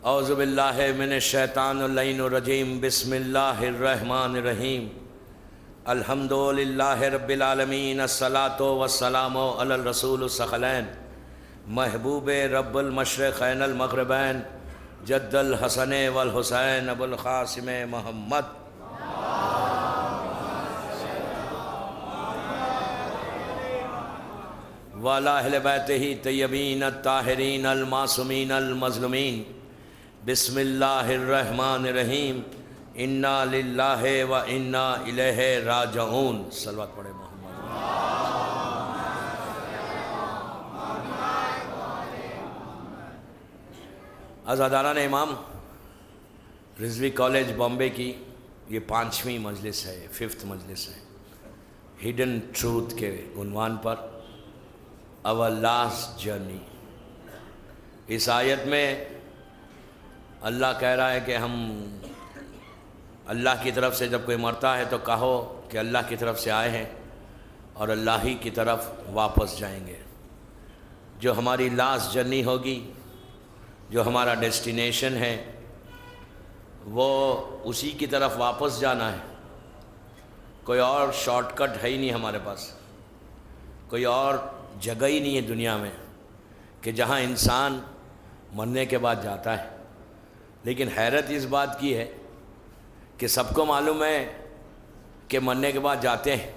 اعوذ باللہ من الشیطان اللعین الرجیم بسم اللہ الرحمن الرحیم الحمد للہ رب العالمین الصلاۃ والسلام علی الرسول الثقلین محبوب رب المشرقین المغربین جد الحسن والحسین ابو القاسم محمد وعلی اہل بیتہ طیبین الطاہرین المعصومین المظلومین بسم اللہ الرحمن الرحیم انا للہ و انا الیہ راجعون صلوات پڑھے محمد عزاداران امام رضوی کالج بامبے کی یہ 5ویں مجلس ہے 5th مجلس ہے ہڈن ٹروتھ کے عنوان پر our last journey۔ اس آیت میں اللہ کہہ رہا ہے کہ ہم اللہ کی طرف سے جب کوئی مرتا ہے تو کہو کہ اللہ کی طرف سے آئے ہیں اور اللہ ہی کی طرف واپس جائیں گے۔ جو ہماری لاسٹ جرنی ہوگی، جو ہمارا ڈیسٹینیشن ہے، وہ اسی کی طرف واپس جانا ہے۔ کوئی اور شارٹ کٹ ہے ہی نہیں ہمارے پاس، کوئی اور جگہ ہی نہیں ہے دنیا میں کہ جہاں انسان مرنے کے بعد جاتا ہے۔ لیکن حیرت اس بات کی ہے کہ سب کو معلوم ہے کہ مرنے کے بعد جاتے ہیں۔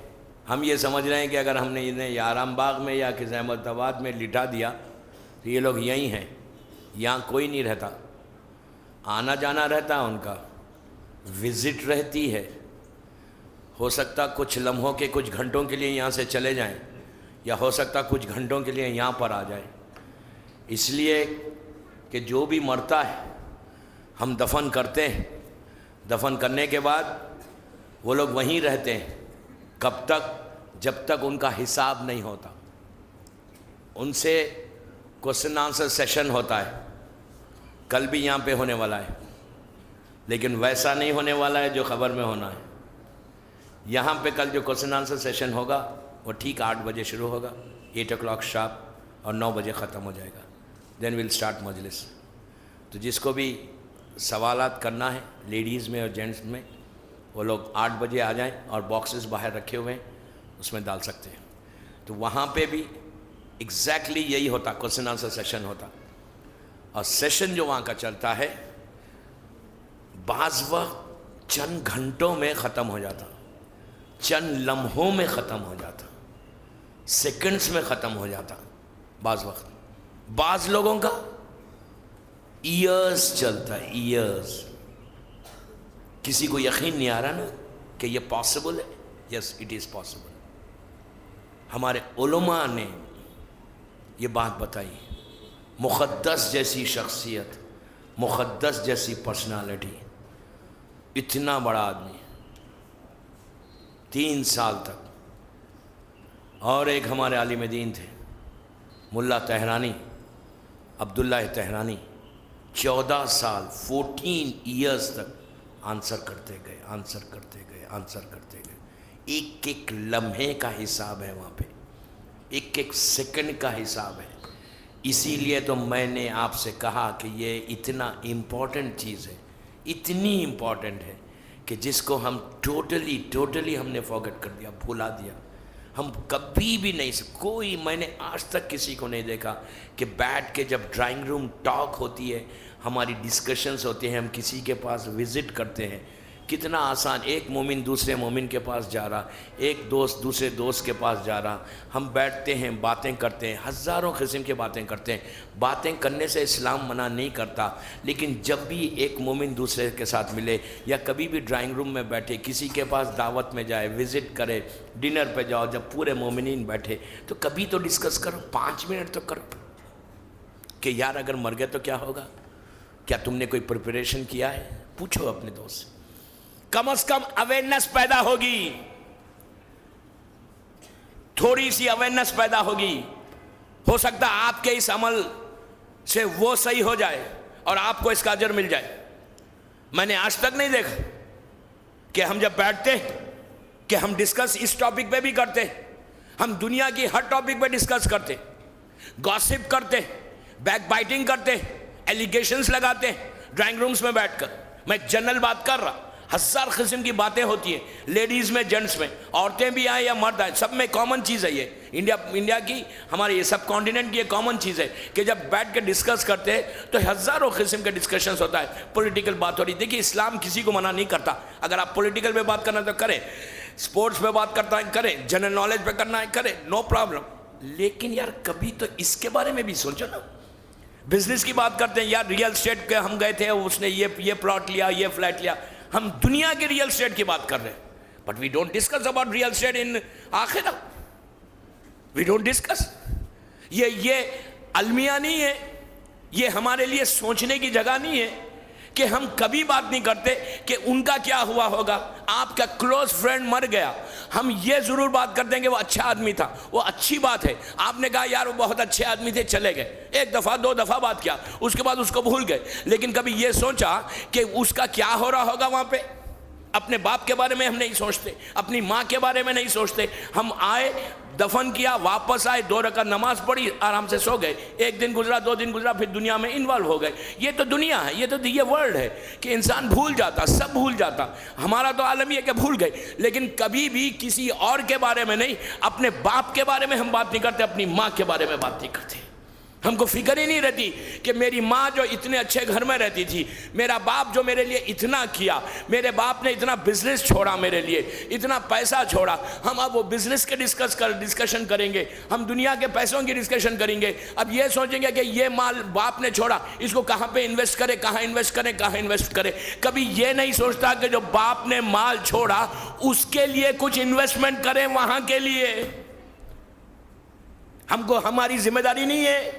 ہم یہ سمجھ رہے ہیں کہ اگر ہم نے انہیں یا آرام باغ میں یا کسی احمد آباد میں لٹا دیا تو یہ لوگ یہیں ہیں، یہاں کوئی نہیں رہتا، آنا جانا رہتا ہے، ان کا وزٹ رہتی ہے۔ ہو سکتا کچھ لمحوں کے کچھ گھنٹوں کے لیے یہاں سے چلے جائیں، یا ہو سکتا کچھ گھنٹوں کے لیے یہاں پر آ جائیں۔ اس لیے کہ جو بھی مرتا ہے ہم دفن کرتے ہیں، دفن کرنے کے بعد وہ لوگ وہیں رہتے ہیں۔ کب تک؟ جب تک ان کا حساب نہیں ہوتا۔ ان سے کوسچن آنسر سیشن ہوتا ہے، کل بھی یہاں پہ ہونے والا ہے، لیکن ویسا نہیں ہونے والا ہے جو خبر میں ہونا ہے۔ یہاں پہ کل جو کوسچن آنسر سیشن ہوگا وہ ٹھیک 8 بجے شروع ہوگا، 8 o'clock شارپ، اور 9 بجے ختم ہو جائے گا۔ دین ویل اسٹارٹ مجلس۔ تو جس کو بھی سوالات کرنا ہے لیڈیز میں اور جینٹس میں، وہ لوگ 8 بجے آ جائیں، اور باکسز باہر رکھے ہوئے ہیں، اس میں ڈال سکتے ہیں۔ تو وہاں پہ بھی ایگزیکٹلی یہی ہوتا، کوسچن آنسر سیشن ہوتا، اور سیشن جو وہاں کا چلتا ہے بعض وقت چند گھنٹوں میں ختم ہو جاتا، چند لمحوں میں ختم ہو جاتا، سیکنڈز میں ختم ہو جاتا۔ بعض وقت بعض لوگوں کا ایئرز چلتا ہے، ایئرز۔ کسی کو یقین نہیں آ رہا نا کہ یہ پاسبل ہے؟ Yes it is possible. ہمارے علماء نے یہ بات بتائی۔ مقدس جیسی شخصیت، مقدس جیسی پرسنالٹی، اتنا بڑا آدمی 3 سال تک۔ اور ایک ہمارے عالم دین تھے ملا تہرانی، عبداللہ تہرانی، 14 سال 14 ایئرز تک آنسر کرتے گئے، آنسر کرتے گئے، آنسر کرتے گئے۔ ایک ایک لمحے کا حساب ہے وہاں پہ، ایک ایک سیکنڈ کا حساب ہے۔ اسی لیے تو میں نے آپ سے کہا کہ یہ اتنا امپورٹنٹ چیز ہے، اتنی امپورٹنٹ ہے کہ جس کو ہم ٹوٹلی ہم نے فارگٹ کر دیا، بھولا دیا۔ ہم کبھی بھی نہیں کوئی، میں نے آج تک کسی کو نہیں دیکھا کہ بیٹھ کے جب ڈرائنگ روم ٹاک ہوتی ہے، ہماری ڈسکشنز ہوتے ہیں، ہم کسی کے پاس وزٹ کرتے ہیں، کتنا آسان، ایک مومن دوسرے مومن کے پاس جا رہا، ایک دوست دوسرے دوست کے پاس جا رہا، ہم بیٹھتے ہیں، باتیں کرتے ہیں، ہزاروں قسم کی باتیں کرتے ہیں۔ باتیں کرنے سے اسلام منع نہیں کرتا، لیکن جب بھی ایک مومن دوسرے کے ساتھ ملے، یا کبھی بھی ڈرائنگ روم میں بیٹھے، کسی کے پاس دعوت میں جائے، وزٹ کرے، ڈنر پہ جاؤ، جب پورے مومنین بیٹھے تو کبھی تو ڈسکس کرو، 5 منٹ تو کرو کہ یار اگر مر گئے تو کیا ہوگا؟ کیا تم نے کوئی پریپریشن کیا ہے؟ پوچھو اپنے دوست سے، کم از کم اویئرنیس پیدا ہوگی، تھوڑی سی اویئرنیس پیدا ہوگی۔ ہو سکتا ہے آپ کے اس عمل سے وہ صحیح ہو جائے اور آپ کو اس کا اجر مل جائے۔ میں نے آج تک نہیں دیکھا کہ ہم جب بیٹھتے کہ ہم ڈسکس اس ٹاپک پہ بھی کرتے، ہم دنیا کی ہر ٹاپک پہ ڈسکس کرتے، گاسپ کرتے، بیک بائٹنگ کرتے، ایلیگیشنز لگاتے، ڈرائنگ رومز میں بیٹھ کر. میں جنرل بات کر رہا. 1000 قسم کی باتیں ہوتی ہیں, لیڈیز میں, جینٹس میں, عورتیں بھی آئیں یا مرد آئیں, سب میں کامن چیز ہے یہ. انڈیا کی, ہمارے یہ سب کانٹیننٹ کی یہ کامن چیز ہے کہ جب بیٹھ کے ڈسکس کرتے ہیں تو ہزاروں قسم کے ڈسکشنز ہوتا ہے. پولیٹیکل بات ہو رہی. دیکھیے اسلام کسی کو منع نہیں کرتا. اگر آپ پولیٹیکل پہ بات کرنا تو کریں, اسپورٹس پہ بات کرتا ہے کریں, جنرل نالج پہ کرنا ہے کریں, نو پرابلم. لیکن یار کبھی تو اس کے بارے میں بھی سوچو نا. بزنس کی بات کرتے ہیں یار, ریئل اسٹیٹ کے ہم گئے تھے, اس نے یہ پلاٹ لیا, یہ فلیٹ لیا. ہم دنیا کے ریئل اسٹیٹ کی بات کر رہے ہیں, but we don't discuss about real estate in آخرہ. We don't discuss. یہ المیہ نہیں ہے, یہ ہمارے لیے سوچنے کی جگہ نہیں ہے کہ ہم کبھی بات نہیں کرتے کہ ان کا کیا ہوا ہوگا. آپ کا کلوز فرینڈ مر گیا, ہم یہ ضرور بات کرتے ہیں کہ وہ اچھا آدمی تھا. وہ اچھی بات ہے. آپ نے کہا یار وہ بہت اچھے آدمی تھے, چلے گئے, 1 دفعہ 2 دفعہ بات کیا, اس کے بعد اس کو بھول گئے. لیکن کبھی یہ سوچا کہ اس کا کیا ہو رہا ہوگا وہاں پہ. اپنے باپ کے بارے میں ہم نہیں سوچتے, اپنی ماں کے بارے میں نہیں سوچتے. ہم آئے, دفن کیا, واپس آئے, 2 رکعت نماز پڑھی, آرام سے سو گئے. 1 دن گزرا, 2 دن گزرا, پھر دنیا میں انوالو ہو گئے. یہ تو دنیا ہے, یہ ورلڈ ہے کہ انسان بھول جاتا, سب بھول جاتا. ہمارا تو عالم یہ کہ بھول گئے. لیکن کبھی بھی کسی اور کے بارے میں نہیں, اپنے باپ کے بارے میں ہم بات نہیں کرتے, اپنی ماں کے بارے میں بات نہیں کرتے. ہم کو فکر ہی نہیں رہتی کہ میری ماں جو اتنے اچھے گھر میں رہتی تھی, میرا باپ جو میرے لیے اتنا کیا, میرے باپ نے اتنا بزنس چھوڑا میرے لیے, اتنا پیسہ چھوڑا. ہم اب وہ بزنس کے ڈسکشن کریں گے, ہم دنیا کے پیسوں کی ڈسکشن کریں گے. اب یہ سوچیں گے کہ یہ مال باپ نے چھوڑا, اس کو کہاں پہ انویسٹ کرے, کہاں انویسٹ کرے. کبھی یہ نہیں سوچتا کہ جو باپ نے مال چھوڑا اس کے لیے کچھ انویسٹمنٹ کریں وہاں کے لیے. ہم کو, ہماری ذمہ داری نہیں ہے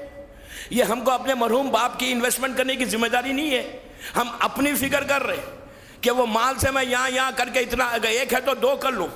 یہ, ہم کو اپنے مرحوم باپ کی انویسٹمنٹ کرنے کی ذمہ داری نہیں ہے. ہم اپنی فکر کر رہے کہ وہ مال سے میں یہاں کر کے اتنا, ایک ہے تو 2 کر لوں.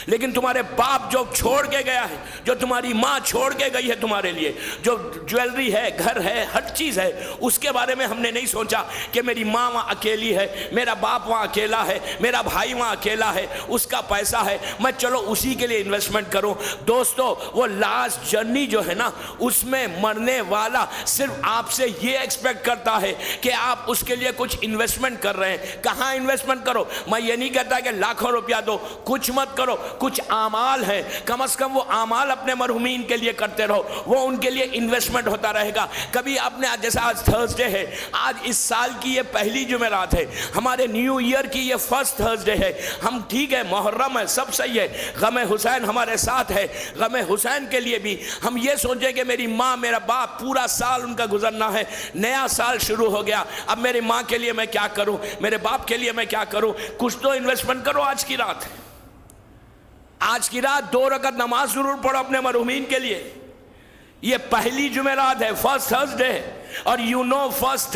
لیکن تمہارے باپ جو چھوڑ کے گیا ہے, جو تمہاری ماں چھوڑ کے گئی ہے تمہارے لیے, جو جویلری ہے, گھر ہے, ہر چیز ہے, اس کے بارے میں ہم نے نہیں سوچا کہ میری ماں وہاں اکیلی ہے, میرا باپ وہاں اکیلا ہے, میرا بھائی وہاں اکیلا ہے, اس کا پیسہ ہے, میں چلو اسی کے لیے انویسٹمنٹ کروں. دوستو وہ لاسٹ جرنی جو ہے نا, اس میں مرنے والا صرف آپ سے یہ ایکسپیکٹ کرتا ہے کہ آپ اس کے لیے کچھ انویسٹمنٹ کر رہے ہیں. کہاں انویسٹمنٹ کرو؟ میں یہ نہیں کہتا کہ لاکھوں روپیہ دو, کچھ مت کرو, کچھ اعمال ہیں, کم از کم وہ اعمال اپنے مرحومین کے لیے کرتے رہو, وہ ان کے لیے انویسٹمنٹ ہوتا رہے گا. کبھی آپ نے, جیسا آج تھرسڈے ہے, آج اس سال کی یہ پہلی جمعرات ہے, ہمارے نیو ایئر کی یہ فرسٹ تھرسڈے ہے. ہم ٹھیک ہے, محرم ہے, سب صحیح ہے, غم حسین ہمارے ساتھ ہے. غم حسین کے لیے بھی ہم یہ سوچیں کہ میری ماں, میرا باپ, پورا سال ان کا گزرنا ہے, نیا سال شروع ہو گیا, اب میری ماں کے لیے میں کیا کروں, میرے باپ کے لیے میں کیا کروں. کچھ تو انویسٹمنٹ کرو. آج کی رات 2 رکعت نماز ضرور پڑھو اپنے مرحومین کے لیے. یہ پہلی جمعرات ہے, فرسٹ تھرسڈے ہے. اور فرسٹ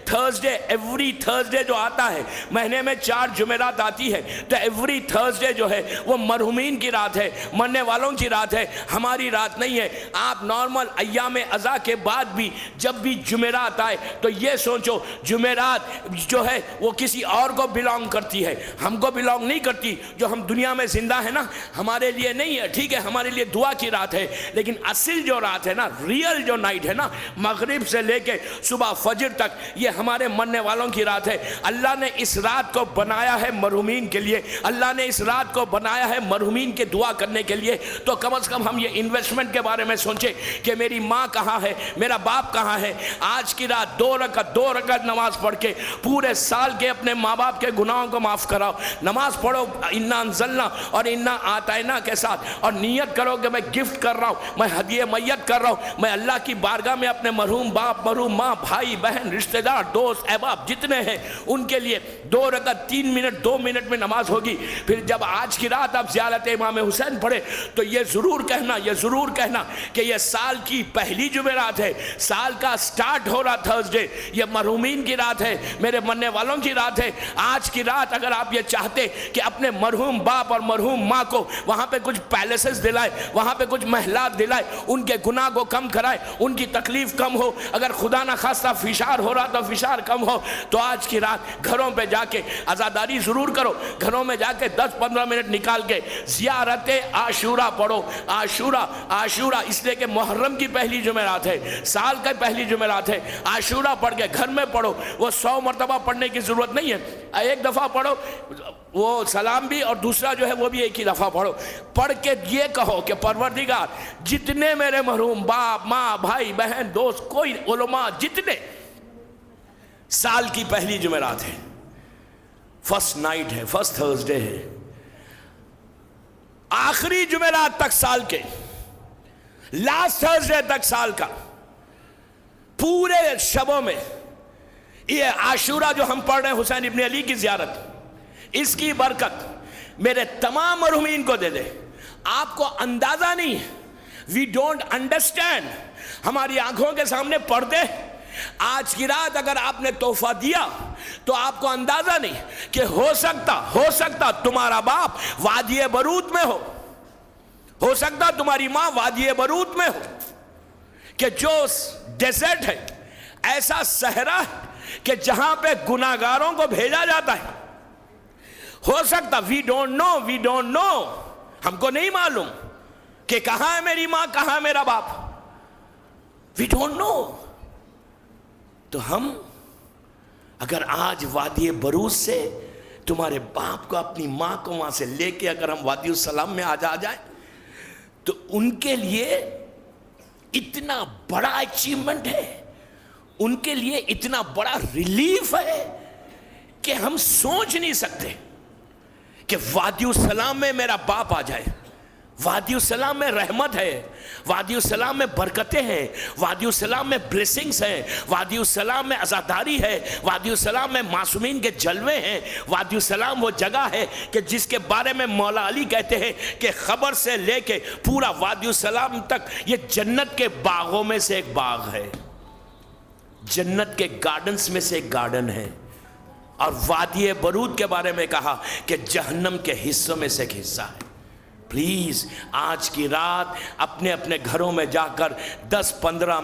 تھرسڈے ایوری تھرسڈے جو آتا ہے, مہینے میں 4 جمعرات آتی ہے, تو ایوری تھرسڈے جو ہے وہ مرحومین کی رات ہے, مرنے والوں کی رات ہے, ہماری رات نہیں ہے. آپ نارمل ایام ازا کے بعد بھی جب بھی جمعرات آئے تو یہ سوچو, جمعرات جو ہے وہ کسی اور کو بلانگ کرتی ہے, ہم کو بلانگ نہیں کرتی. جو ہم دنیا میں زندہ ہے نا, ہمارے لیے نہیں ہے, ٹھیک ہے, ہمارے لیے دعا کی رات ہے. لیکن اصل جو رات ہے نا, ریئل جو نائٹ ہے نا, مغرب سے لے کے صبح فجر تک, یہ ہمارے مرنے والوں کی رات ہے. اللہ نے اس رات کو بنایا ہے مرحومین کے لیے, اللہ نے اس رات کو بنایا ہے مرحومین کے دعا کرنے کے لیے. تو کم از کم ہم یہ انویسٹمنٹ کے بارے میں سوچیں کہ میری ماں کہاں ہے, میرا باپ کہاں ہے. آج کی رات 2 رکعت نماز پڑھ کے پورے سال کے اپنے ماں باپ کے گناہوں کو معاف کراؤ. نماز پڑھو انا انزلنا اور انا آتینا کے ساتھ, اور نیت کرو کہ میں گفٹ کر رہا ہوں, میں ہدیہ میت کر رہا ہوں, میں اللہ کی بارگاہ میں اپنے مرحوم باپ, مرحوم ماں, بھائی بہن, رشتہ دار, دوست احباب جتنے ہیں ان کے لیے 2 رکعت 3 منٹ 2 منٹ میں نماز ہوگی. پھر جب آج کی رات آپ زیارت امام حسین پڑھے تو یہ ضرور کہنا کہ یہ سال کی پہلی جمعرات ہے, سال کا سٹارٹ ہو رہا تھرسڈے, یہ مرحومین کی رات ہے, میرے مرنے والوں کی رات ہے. آج کی رات اگر آپ یہ چاہتے کہ اپنے مرحوم باپ اور مرحوم ماں کو وہاں پہ کچھ پیلیسز دلائے, وہاں پہ کچھ محلات دلائے, ان کے گناہ کو کم کرائے, ان کی تکلیف کم ہو, اگر خدا نہ خواستہ فشار ہو رہا تو فشار کم ہو تو آج کی رات گھروں پہ جا کے عزاداری ضرور کرو، گھروں میں جا کے 10-15 منٹ نکال کے زیارت عاشورہ پڑھو۔ عاشورہ اس لیے کہ محرم کی پہلی جمعرات ہے، سال کا پہلی جمعرات ہے، عاشورہ پڑھ کے گھر میں پڑھو۔ وہ 100 مرتبہ پڑھنے کی ضرورت نہیں ہے، ایک دفعہ پڑھو، وہ سلام بھی، اور دوسرا جو ہے وہ بھی ایک ہی دفعہ پڑھو۔ پڑھ کے یہ کہو کہ پروردگار جتنے میرے محروم باپ ماں بھائی بہن دوست کوئی علماء جتنے، سال کی پہلی جمعرات ہے، فرسٹ نائٹ ہے، فرسٹ تھرسڈے ہے، آخری جمعرات تک سال کے، لاسٹ تھرسڈے تک سال کا، پورے شبوں میں یہ عاشورہ جو ہم پڑھ رہے ہیں حسین ابن علی کی زیارت، اس کی برکت میرے تمام مرحومین کو دے دے۔ آپ کو اندازہ نہیں، وی ڈونٹ انڈرسٹینڈ، ہماری آنکھوں کے سامنے پردے۔ آج کی رات اگر آپ نے تحفہ دیا تو آپ کو اندازہ نہیں کہ ہو سکتا تمہارا باپ وادی برود میں ہو سکتا تمہاری ماں وادی برود میں ہو، کہ جو ڈیزرٹ ہے، ایسا صحرا کہ جہاں پہ گناہگاروں کو بھیجا جاتا ہے، ہو سکتا، وی ڈونٹ نو، ہم کو نہیں معلوم کہ کہاں ہے میری ماں، کہاں ہے میرا باپ، وی ڈونٹ نو۔ تو ہم اگر آج وادی بروز سے تمہارے باپ کو اپنی ماں کو وہاں سے لے کے اگر ہم وادی السلام میں آ جائیں تو ان کے لیے اتنا بڑا اچیومنٹ ہے، ان کے لیے اتنا بڑا ریلیف ہے کہ ہم سوچ نہیں سکتے کہ وادی السلام میں میرا باپ آ جائے۔ وادی السلام میں رحمت ہے، وادی السلام میں برکتیں ہیں، وادی السلام میں بلیسنگز ہیں، وادی السلام میں عزاداری ہے، وادی السلام میں معصومین کے جلوے ہیں۔ وادی السلام وہ جگہ ہے کہ جس کے بارے میں مولا علی کہتے ہیں کہ خبر سے لے کے پورا وادی السلام تک یہ جنت کے باغوں میں سے ایک باغ ہے، جنت کے گارڈنز میں سے ایک گارڈن ہے۔ اور وادی برود کے بارے میں کہا کہ جہنم کے حصوں میں سے ایک حصہ ہے۔ پلیز آج کی رات اپنے اپنے گھروں میں جا کر 15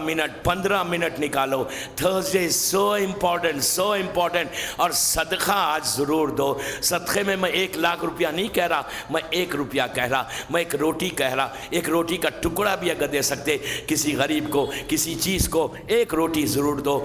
منٹ نکالو۔ تھرسڈے از سو امپورٹنٹ، اور صدقہ آج ضرور دو۔ صدقے میں 1 لاکھ روپیہ نہیں کہہ رہا، میں 1 روپیہ کہہ رہا، میں 1 روٹی کہہ رہا، 1 روٹی کا ٹکڑا بھی اگر دے سکتے کسی غریب کو، کسی چیز کو، 1 روٹی ضرور دو۔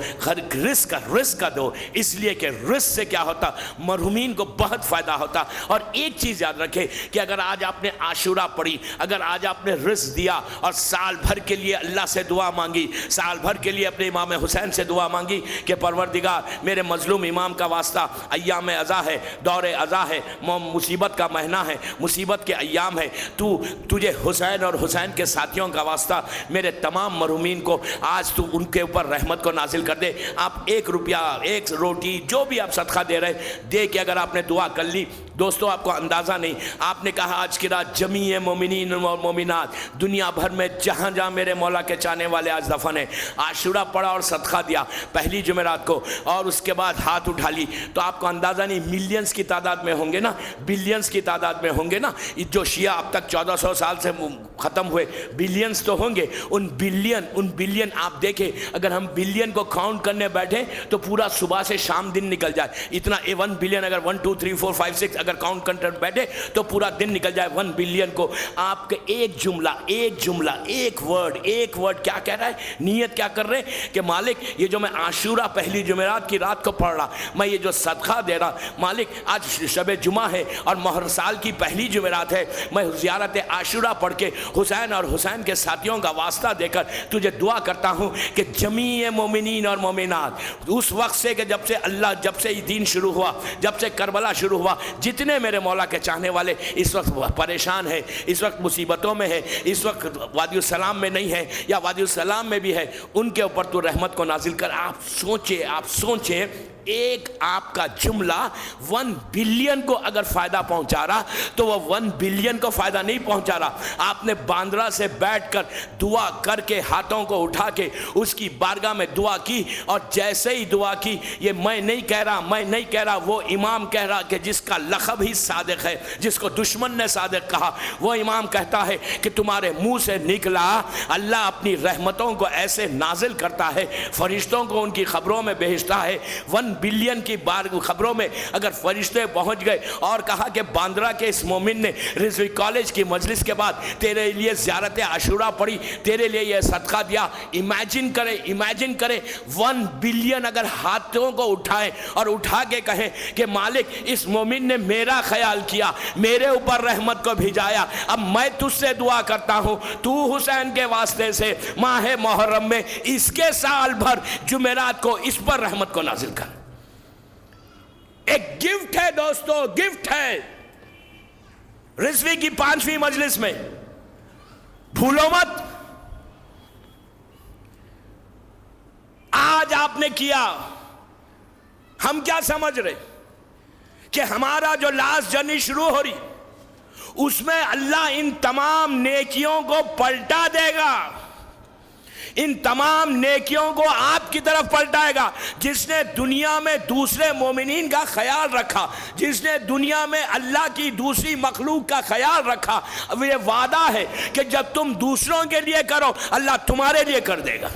رزق کا دو، اس لیے کہ رزق سے کیا ہوتا، مرحومین کو بہت فائدہ ہوتا۔ اور ایک چیز یاد رکھے کہ اگر آج آپ نے عاشورہ پڑھی، اگر آج آپ نے رزق دیا اور سال بھر کے لیے اللہ سے دعا مانگی، سال بھر کے لیے اپنے امام حسین سے دعا مانگی کہ پروردگار میرے مظلوم امام کا واسطہ، ایام عزا ہے، دور عزا ہے، مصیبت کا مہینہ ہے، مصیبت کے ایام ہے، تجھے حسین اور حسین کے ساتھیوں کا واسطہ میرے تمام مرحومین کو آج تو ان کے اوپر رحمت کو نازل کر دے۔ آپ 1 روپیہ، 1 روٹی، جو بھی آپ صدقہ دے رہے دے کے اگر آپ نے دعا کر لی، دوستو آپ کو اندازہ نہیں، آپ نے کہا آج کی رات جمیع مومنین اور مومنات دنیا بھر میں جہاں جہاں میرے مولا کے چاہنے والے آج دفن ہیں، عاشورہ پڑھا اور صدقہ دیا پہلی جمعرات کو، اور اس کے بعد ہاتھ اٹھا لی، تو آپ کو اندازہ نہیں، ملینز کی تعداد میں ہوں گے نا، بلینز کی تعداد میں ہوں گے نا۔ جو شیعہ اب تک 1400 سال سے ختم ہوئے، بلینز تو ہوں گے، ان بلین آپ دیکھیں، اگر ہم بلین کو کاؤنٹ کرنے بیٹھیں تو پورا صبح سے شام دن نکل جائے، اتنا 1 بلین اگر 1 2 3 4 5 6 اگر کاؤنٹ کرنے بیٹھے تو پورا دن نکل جائے 1 بلین کو۔ آپ کے ایک جملہ، ایک ورڈ کیا کہہ رہا ہے، نیت کیا کر رہے ہیں کہ مالک یہ جو میں عاشورہ پہلی جمعرات کی رات کو پڑھ رہا، میں یہ جو صدقہ دے رہا، مالک آج شب جمعہ ہے اور مہر سال کی پہلی جمعرات ہے، میں زیارت عاشورہ پڑھ کے حسین اور حسین کے ساتھیوں کا واسطہ دے کر تجھے دعا کرتا ہوں کہ جمیع مومنین اور مومنات اس وقت سے کہ جب سے یہ دین شروع ہوا، جب سے کربلا شروع ہوا، جتنے میرے مولا کے چاہنے والے اس وقت پریشان ہیں، اس وقت مصیبتوں میں ہے، اس وقت وادی السلام میں نہیں ہے یا وادی السلام میں بھی ہے، ان کے اوپر تو رحمت کو نازل کر۔ آپ سوچیں ایک آپ کا جملہ 1 بلین کو اگر فائدہ پہنچا رہا تو وہ 1 بلین کو فائدہ نہیں پہنچا رہا. آپ نے باندرا سے بیٹھ کر دعا کر کے ہاتھوں کو اٹھا کے اس کی بارگاہ میں دعا کی, اور جیسے ہی دعا کی, یہ میں نہیں کہہ رہا, وہ امام کہہ رہا کہ جس کا لقب ہی صادق ہے, جس کو دشمن نے صادق کہا, وہ امام کہتا ہے کہ تمہارے منہ سے نکلا اللہ اپنی رحمتوں کو ایسے نازل کرتا ہے, فرشتوں کو ان کی خبروں میں بھیجتا ہے. 1 بلین کی خبروں میں اگر فرشتے پہنچ گئے اور کہا کہ باندرا کے اس مومن نے رضوی کالج کی مجلس کے بعد تیرے لیے زیارت عاشورہ پڑھی, تیرے لیے یہ صدقہ دیا, امیجن کرے 1 بلین اگر ہاتھوں کو اٹھائیں اور اٹھا کے کہیں کہ مالک اس مومن نے میرا خیال کیا, میرے اوپر رحمت کو بھیجایا, اب میں تجھ سے دعا کرتا ہوں تو حسین کے واسطے سے ماہ محرم میں اس کے سال بھر جمعرات کو اس پر رحمت کو نازل کر. ایک گفٹ ہے دوستو, گفٹ ہے رضوی کی 5ویں مجلس میں, بھولو مت. آج آپ نے کیا, ہم کیا سمجھ رہے کہ ہمارا جو لاسٹ جرنی شروع ہو رہی اس میں اللہ ان تمام نیکیوں کو پلٹا دے گا, ان تمام نیکیوں کو آپ کی طرف پلٹائے گا. جس نے دنیا میں دوسرے مومنین کا خیال رکھا, جس نے دنیا میں اللہ کی دوسری مخلوق کا خیال رکھا, اب یہ وعدہ ہے کہ جب تم دوسروں کے لیے کرو اللہ تمہارے لیے کر دے گا.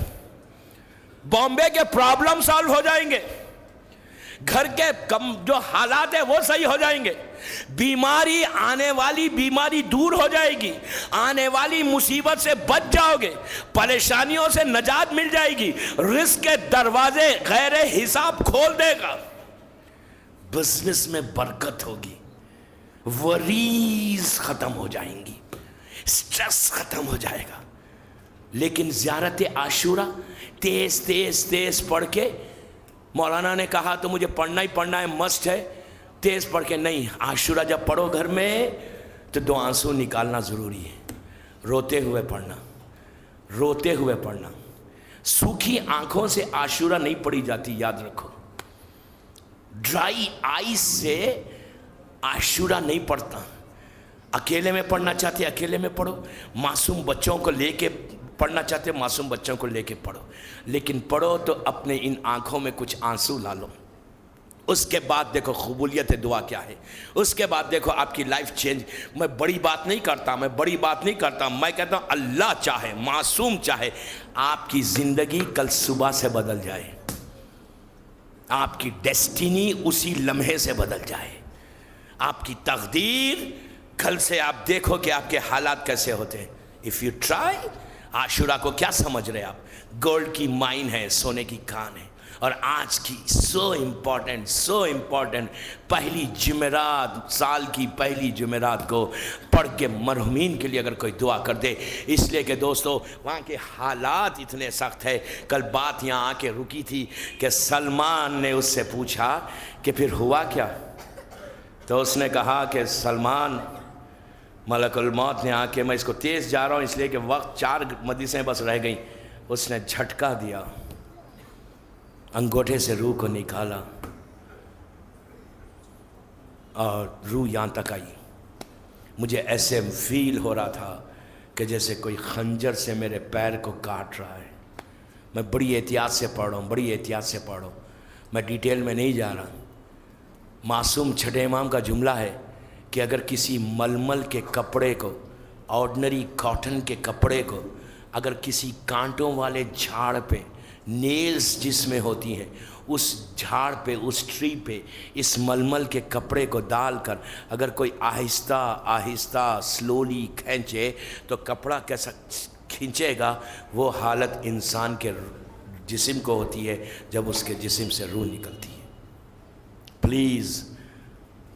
بامبے کے پرابلم سالو ہو جائیں گے, گھر کے جو حالات ہیں وہ صحیح ہو جائیں گے, بیماری آنے والی بیماری دور ہو جائے گی, آنے والی مصیبت سے بچ جاؤ گے, پریشانیوں سے نجات مل جائے گی, رزق کے دروازے غیر حساب کھول دے گا, بزنس میں برکت ہوگی, وریز ختم ہو جائیں گی, سٹریس ختم ہو جائے گا. لیکن زیارت عاشورہ تیز پڑھ کے, مولانا نے کہا تو مجھے پڑھنا ہی پڑھنا ہے, مسٹ ہے, تیز پڑھ کے نہیں. عاشورہ جب پڑھو گھر میں تو 2 آنسو نکالنا ضروری ہے, روتے ہوئے پڑھنا. سوکھی آنکھوں سے عاشورہ نہیں پڑھی جاتی, یاد رکھو. ڈرائی آئیز سے عاشورہ نہیں پڑھتا. اکیلے میں پڑھنا چاہتے اکیلے میں پڑھو, معصوم بچوں کو لے کے پڑھنا چاہتے معصوم بچوں کو لے کے پڑھو, لیکن پڑھو تو اپنے ان آنکھوں میں کچھ آنسو لا لو. اس کے بعد دیکھو قبولیت دعا کیا ہے, اس کے بعد دیکھو آپ کی لائف چینج. میں بڑی بات نہیں کرتا, میں کہتا ہوں اللہ چاہے, معصوم چاہے آپ کی زندگی کل صبح سے بدل جائے, آپ کی ڈیسٹینی اسی لمحے سے بدل جائے, آپ کی تقدیر کل سے آپ دیکھو کہ آپ کے حالات کیسے ہوتے ہیں. If you try. عاشورہ کو کیا سمجھ رہے آپ, گولڈ کی مائن ہے, سونے کی کان ہے. اور آج کی سو امپورٹنٹ پہلی جمعرات, سال کی پہلی جمعرات کو پڑھ کے مرحومین کے لیے اگر کوئی دعا کر دے, اس لیے کہ دوستو وہاں کے حالات اتنے سخت ہے. کل بات یہاں آ کے رکی تھی کہ سلمان نے اس سے پوچھا کہ پھر ہوا کیا, تو اس نے کہا کہ سلمان, ملک الموت نے آ کے, میں اس کو تیز جا رہا ہوں اس لیے کہ وقت 4 مجلسیں بس رہ گئیں, اس نے جھٹکا دیا, انگوٹھے سے روح کو نکالا اور روح یہاں تک آئی. مجھے ایسے فیل ہو رہا تھا کہ جیسے کوئی خنجر سے میرے پیر کو کاٹ رہا ہے. میں بڑی احتیاط سے پڑھ رہا ہوں, میں ڈیٹیل میں نہیں جا رہا. معصوم چھٹے امام کا جملہ ہے کہ اگر کسی ململ کے کپڑے کو, آرڈنری کاٹن کے کپڑے کو, اگر کسی کانٹوں والے جھاڑ پہ, نیلز جس میں ہوتی ہیں, اس جھاڑ پہ, اس ٹری پہ اس ململ کے کپڑے کو ڈال کر اگر کوئی آہستہ سلولی کھینچے تو کپڑا کیسا کھینچے گا, وہ حالت انسان کے جسم کو ہوتی ہے جب اس کے جسم سے روح نکلتی ہے. پلیز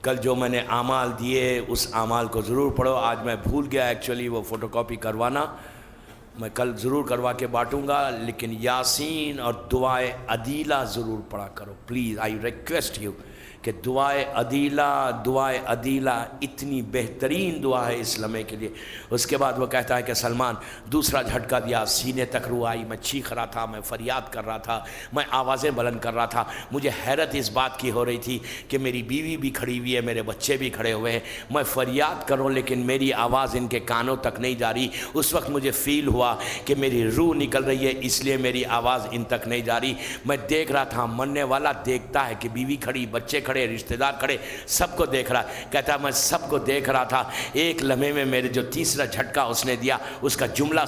کل جو میں نے اعمال دیے اس اعمال کو ضرور پڑھو. آج میں بھول گیا ایکچولی وہ فوٹو کاپی کروانا, میں کل ضرور کروا کے بانٹوں گا, لیکن یاسین اور دعائے عدیلہ ضرور پڑھا کرو پلیز. آئی ریکویسٹ یو کہ دعائے عدیلہ اتنی بہترین دعا ہے اس لمحے کے لیے۔ اس کے بعد وہ کہتا ہے کہ سلمان دوسرا جھٹکا دیا، سینے تک روح آئی، میں چیخ رہا تھا، میں فریاد کر رہا تھا، میں آوازیں بلند کر رہا تھا۔ مجھے حیرت اس بات کی ہو رہی تھی کہ میری بیوی بھی کھڑی ہوئی ہے، میرے بچے بھی کھڑے ہوئے ہیں، میں فریاد کروں لیکن میری آواز ان کے کانوں تک نہیں جا رہی۔ اس وقت مجھے فیل ہوا کہ میری روح نکل رہی ہے، اس لیے میری آواز ان تک نہیں جا رہی۔ میں دیکھ رہا تھا، مرنے والا دیکھتا ہے کہ بیوی کھڑی، بچے کھڑے، رشتہ دار کھڑے، سب کو دیکھ رہا ہے۔ کہتا ہے میں سب کو دیکھ رہا تھا، ایک لمحے میں میرے جو تیسرا جھٹکا اس نے دیا، اس کا جملہ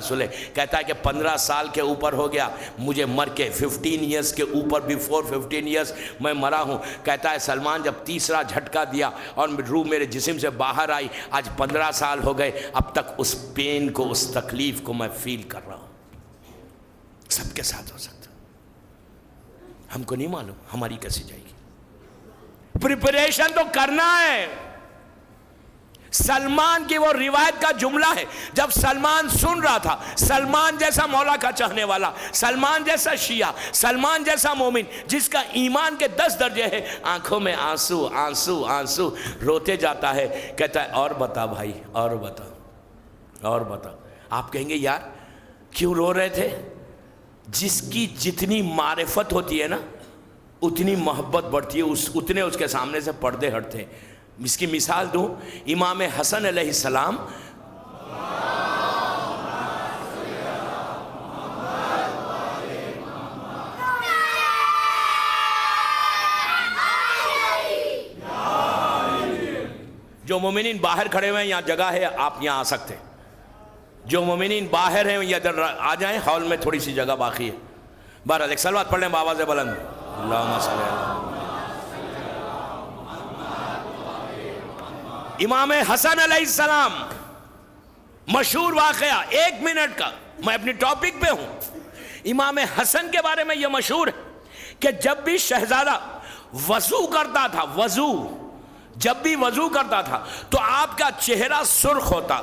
سنے۔ کہتا ہے کہ 15 سال کے اوپر ہو گیا مجھے مر کے، 15 ایئرس کے اوپر، بیفور 15 ایئرس میں مرا ہوں۔ کہتا ہے سلمان جب تیسرا جھٹکا دیا اور روح میرے جسم سے باہر آئی، آج 15 سال ہو گئے، اب تک اس پین کو، اس تکلیف کو میں فیل کر رہا ہوں۔ سب کے ساتھ ہو سکتا، ہم کو نہیں معلوم ہماری کیسی جائے گی۔ پریپریشن تو کرنا ہے۔ سلمان کی وہ روایت کا جملہ ہے، جب سلمان سن رہا تھا، سلمان جیسا مولا کا چاہنے والا، سلمان جیسا شیعہ، سلمان جیسا مومن جس کا ایمان کے 10 درجے ہے، آنکھوں میں آنسو آنسو آنسو روتے جاتا ہے۔ کہتا ہے اور بتا بھائی، اور بتا۔ آپ کہیں گے یار کیوں رو رہے تھے؟ جس کی جتنی معرفت ہوتی ہے نا اتنی محبت بڑھتی ہے، اتنے اس کے سامنے سے پردے ہٹتے ہیں۔ اس کی مثال دوں، امام حسن علیہ السلام جو مومنین باہر کھڑے ہوئے ہیں، یہاں جگہ ہے، آپ یہاں آ سکتے ہیں۔ جو مومنین باہر ہیں یا ادھر آ جائیں، ہال میں تھوڑی سی جگہ باقی ہے۔ بہرحال ایک صلوات پڑھ لیں بآواز بلند، اللہم صلی اللہ۔ امام حسن علیہ السلام، مشہور واقعہ 1 منٹ کا، میں اپنی ٹاپک پہ ہوں۔ امام حسن کے بارے میں یہ مشہور ہے کہ جب بھی شہزادہ وضو کرتا تھا، جب بھی وضو کرتا تھا تو آپ کا چہرہ سرخ ہوتا،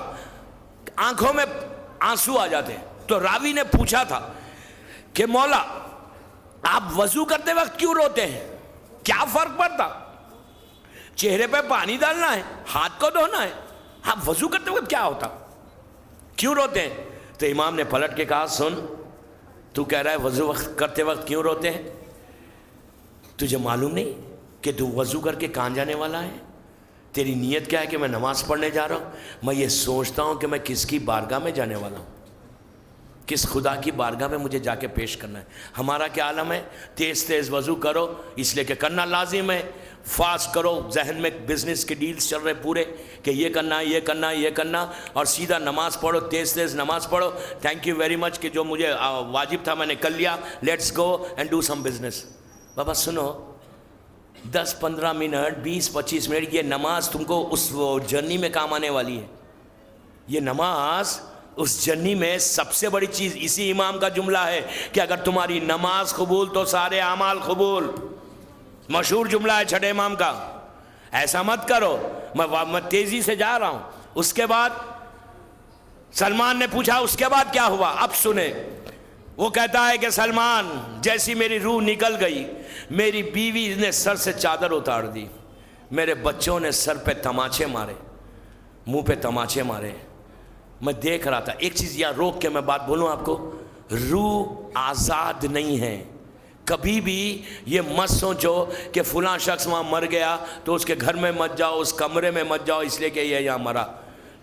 آنکھوں میں آنسو آ جاتے۔ تو راوی نے پوچھا تھا کہ مولا آپ وضو کرتے وقت کیوں روتے ہیں؟ کیا فرق پڑتا؟ چہرے پہ پانی ڈالنا ہے، ہاتھ کو دھونا ہے، آپ وضو کرتے وقت کیا ہوتا؟ کیوں روتے ہیں؟ تو امام نے پلٹ کے کہا سن، تو کہہ رہا ہے وضو کرتے وقت کیوں روتے ہیں؟ تجھے معلوم نہیں کہ تو وضو کر کے کہاں جانے والا ہے؟ تیری نیت کیا ہے کہ میں نماز پڑھنے جا رہا ہوں؟ میں یہ سوچتا ہوں کہ میں کس کی بارگاہ میں جانے والا ہوں، کس خدا کی بارگاہ میں مجھے جا کے پیش کرنا ہے۔ ہمارا کیا عالم ہے؟ تیز وضو کرو، اس لیے کہ کرنا لازم ہے، فاسٹ کرو، ذہن میں بزنس کے ڈیلز چل رہے پورے کہ یہ کرنا، اور سیدھا نماز پڑھو، تیز نماز پڑھو۔ تھینک یو ویری مچ کہ جو مجھے واجب تھا میں نے کر لیا، let's go and do some business. بابا سنو، 10-15 منٹ، 20-25 منٹ یہ نماز تم کو اس جرنی میں کام آنے والی ہے۔ یہ نماز اس جرنی میں سب سے بڑی چیز، اسی امام کا جملہ ہے کہ اگر تمہاری نماز قبول تو سارے اعمال قبول۔ مشہور جملہ ہے چھٹے امام کا، ایسا مت کرو۔ میں تیزی سے جا رہا ہوں۔ اس کے بعد سلمان نے پوچھا اس کے بعد کیا ہوا؟ اب سنیں۔ وہ کہتا ہے کہ سلمان جیسی میری روح نکل گئی، میری بیوی نے سر سے چادر اتار دی، میرے بچوں نے سر پہ تماچے مارے، منہ پہ تماچے مارے۔ میں دیکھ رہا تھا۔ ایک چیز یہاں روک کے میں بات بولوں آپ کو، روح آزاد نہیں ہے۔ کبھی بھی یہ مت سوچو کہ فلاں شخص وہاں مر گیا تو اس کے گھر میں مت جاؤ، اس کمرے میں مت جاؤ اس لیے کہ یہ یہاں مرا۔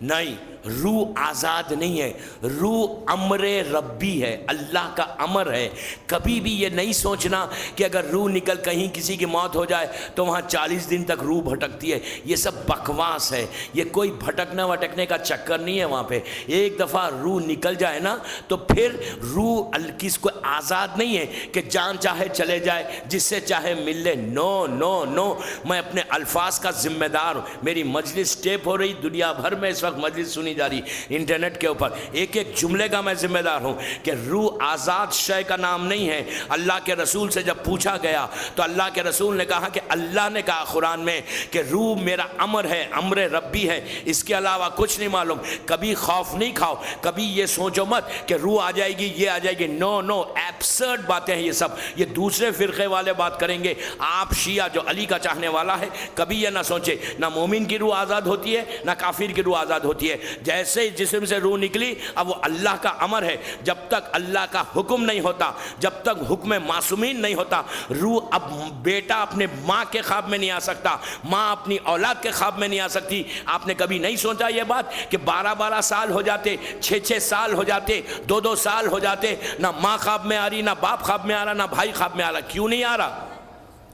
نہیں، روح آزاد نہیں ہے، روح امر ربی ہے، اللہ کا امر ہے۔ کبھی بھی یہ نہیں سوچنا کہ اگر روح نکل کہیں کسی کی موت ہو جائے تو وہاں 40 دن تک روح بھٹکتی ہے، یہ سب بکواس ہے۔ یہ کوئی بھٹکنا وٹکنے کا چکر نہیں ہے وہاں پہ۔ ایک دفعہ روح نکل جائے نا تو پھر روح کس کو آزاد نہیں ہے کہ جان چاہے چلے جائے، جس سے چاہے مل لے۔ نو نو نو، میں اپنے الفاظ کا ذمہ دار ہوں۔ میری مجلس ٹیپ ہو رہی، دنیا بھر میں اس وقت مجلس سنی جا رہی انٹرنیٹ کے اوپر. ایک ایک جملے کا میں ذمہ دار ہوں کہ روح آزاد شے کا نام نہیں ہے. اللہ کے رسول سے جب پوچھا گیا تو اللہ کے رسول نے کہا کہ اللہ نے کہا قرآن میں کہ روح میرا امر ہے, امر ربی ہے, اس کے علاوہ کچھ نہیں معلوم. کبھی خوف نہیں کھاؤ, کبھی یہ سوچو مت کہ روح آ جائے گی, یہ آ جائے گی. نو نو, ایبسرڈ باتیں ہیں یہ سب. یہ دوسرے فرقے والے بات کریں گے. آپ شیعہ جو علی کا چاہنے والا ہے کبھی یہ نہ سوچے نہ مومن کی روح آزاد ہوتی ہے نہ کافر کی روح آزاد ہوتی ہے. جیسے ہی جسم سے روح نکلی اب وہ اللہ کا امر ہے. جب تک اللہ کا حکم نہیں ہوتا, جب تک حکم معصومین نہیں ہوتا, روح اب بیٹا اپنے ماں کے خواب میں نہیں آ سکتا, ماں اپنی اولاد کے خواب میں نہیں آ سکتی. آپ نے کبھی نہیں سوچا یہ بات کہ 12 سال ہو جاتے, 6 سال ہو جاتے, 2 سال ہو جاتے, نہ ماں خواب میں آ رہی, نہ باپ خواب میں آ رہا, نہ بھائی خواب میں آ رہا. کیوں نہیں آ رہا؟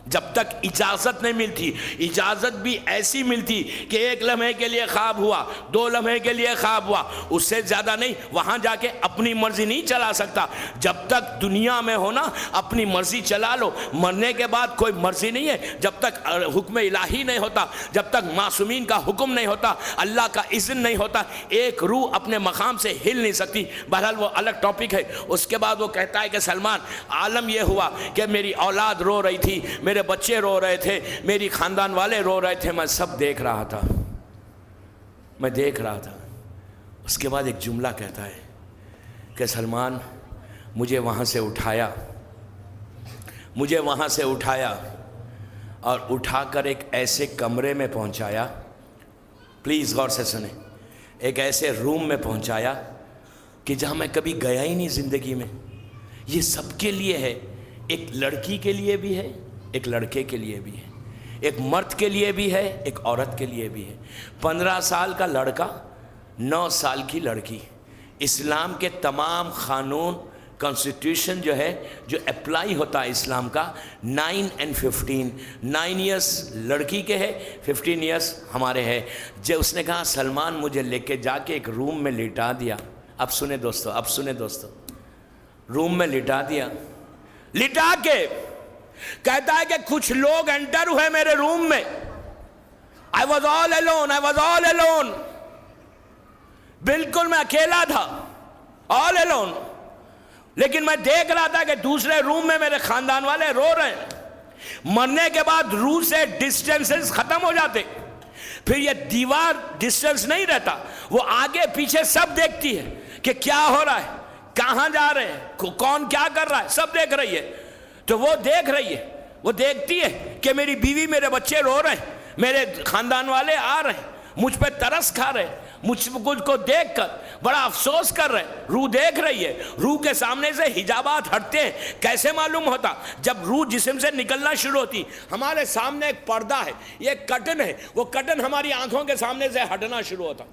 جب تک اجازت نہیں ملتی. اجازت بھی ایسی ملتی کہ 1 لمحے کے لیے خواب ہوا, 2 لمحے کے لیے خواب ہوا, اس سے زیادہ نہیں. وہاں جا کے اپنی مرضی نہیں چلا سکتا. جب تک دنیا میں ہو نا اپنی مرضی چلا لو. مرنے کے بعد کوئی مرضی نہیں ہے. جب تک حکم الہی نہیں ہوتا, جب تک معصومین کا حکم نہیں ہوتا, اللہ کا اذن نہیں ہوتا, ایک روح اپنے مقام سے ہل نہیں سکتی. بہرحال وہ الگ ٹاپک ہے. اس کے بعد وہ کہتا ہے کہ سلمان, عالم یہ ہوا کہ میری اولاد رو رہی تھی, میرے بچے رو رہے تھے, میری خاندان والے رو رہے تھے, میں سب دیکھ رہا تھا, میں دیکھ رہا تھا. اس کے بعد ایک جملہ کہتا ہے کہ سلمان مجھے وہاں سے اٹھایا, مجھے وہاں سے اٹھایا اور اٹھا کر ایک ایسے کمرے میں پہنچایا. پلیز غور سے سنیں. ایک ایسے روم میں پہنچایا کہ جہاں میں کبھی گیا ہی نہیں زندگی میں. یہ سب کے لیے ہے, ایک لڑکی کے لیے بھی ہے, ایک لڑکے کے لیے بھی ہے, ایک مرد کے لیے بھی ہے, ایک عورت کے لیے بھی ہے. 15 سال کا لڑکا, 9 سال کی لڑکی. اسلام کے تمام قانون, کانسٹیٹیوشن جو ہے جو اپلائی ہوتا ہے اسلام کا, 9 and 15, 9 ایئرس لڑکی کے ہے, 15 ایئرس ہمارے ہے. جو اس نے کہا سلمان مجھے لے کے جا کے ایک روم میں لٹا دیا. اب سنیں دوستو, اب سنیں دوستو, روم میں لٹا دیا. لٹا کے کہتا ہے کہ کچھ لوگ انٹر ہوئے میرے روم میں. I was all alone, I was all alone. بالکل میں اکیلا تھا, all alone. لیکن میں دیکھ رہا تھا کہ دوسرے روم میں میرے خاندان والے رو رہے ہیں. مرنے کے بعد روح سے ڈسٹینسز ختم ہو جاتے. پھر یہ دیوار ڈسٹینس نہیں رہتا, وہ آگے پیچھے سب دیکھتی ہے کہ کیا ہو رہا ہے, کہاں جا رہے ہیں, کون کیا کر رہا ہے, سب دیکھ رہی ہے. تو وہ دیکھ رہی ہے, وہ دیکھتی ہے کہ میری بیوی میرے بچے رو رہے ہیں, میرے خاندان والے آ رہے ہیں, مجھ پہ ترس کھا رہے ہیں, مجھ کو دیکھ کر بڑا افسوس کر رہے ہیں. روح دیکھ رہی ہے. روح کے سامنے سے حجابات ہٹتے ہیں. کیسے معلوم ہوتا؟ جب روح جسم سے نکلنا شروع ہوتی, ہمارے سامنے ایک پردہ ہے, یہ ایک کٹن ہے, وہ کٹن ہماری آنکھوں کے سامنے سے ہٹنا شروع ہوتا.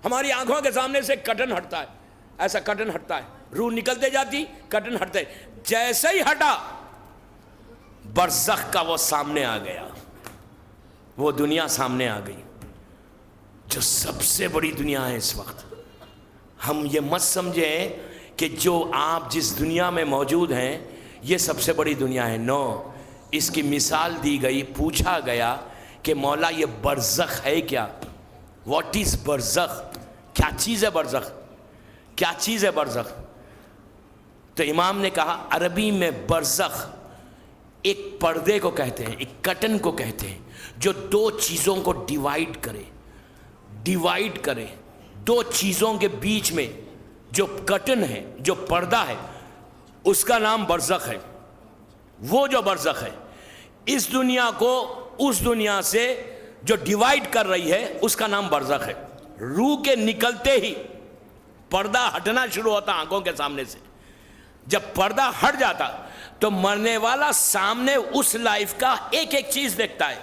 ہماری آنکھوں کے سامنے سے کٹن ہٹتا ہے, ایسا کٹن ہٹتا ہے, روح نکلتے جاتی, کٹن ہٹتے. جیسے ہی ہٹا برزخ کا وہ سامنے آ گیا, وہ دنیا سامنے آ گئی جو سب سے بڑی دنیا ہے اس وقت. ہم یہ مت سمجھیں کہ جو آپ جس دنیا میں موجود ہیں یہ سب سے بڑی دنیا ہے. نو, اس کی مثال دی گئی. پوچھا گیا کہ مولا یہ برزخ ہے کیا؟ واٹ از برزخ؟ کیا چیز ہے برزخ؟ کیا چیز ہے برزخ؟ تو امام نے کہا عربی میں برزخ ایک پردے کو کہتے ہیں, ایک کٹن کو کہتے ہیں جو 2 چیزوں کو ڈیوائیڈ کرے. 2 چیزوں کے بیچ میں جو کٹن ہے, جو پردہ ہے, اس کا نام برزخ ہے. وہ جو برزخ ہے اس دنیا کو اس دنیا سے جو ڈیوائیڈ کر رہی ہے اس کا نام برزخ ہے. روح کے نکلتے ہی پردہ ہٹنا شروع ہوتا آنکھوں کے سامنے سے. جب پردہ ہٹ جاتا تو مرنے والا سامنے اس لائف کا ایک ایک چیز دیکھتا ہے.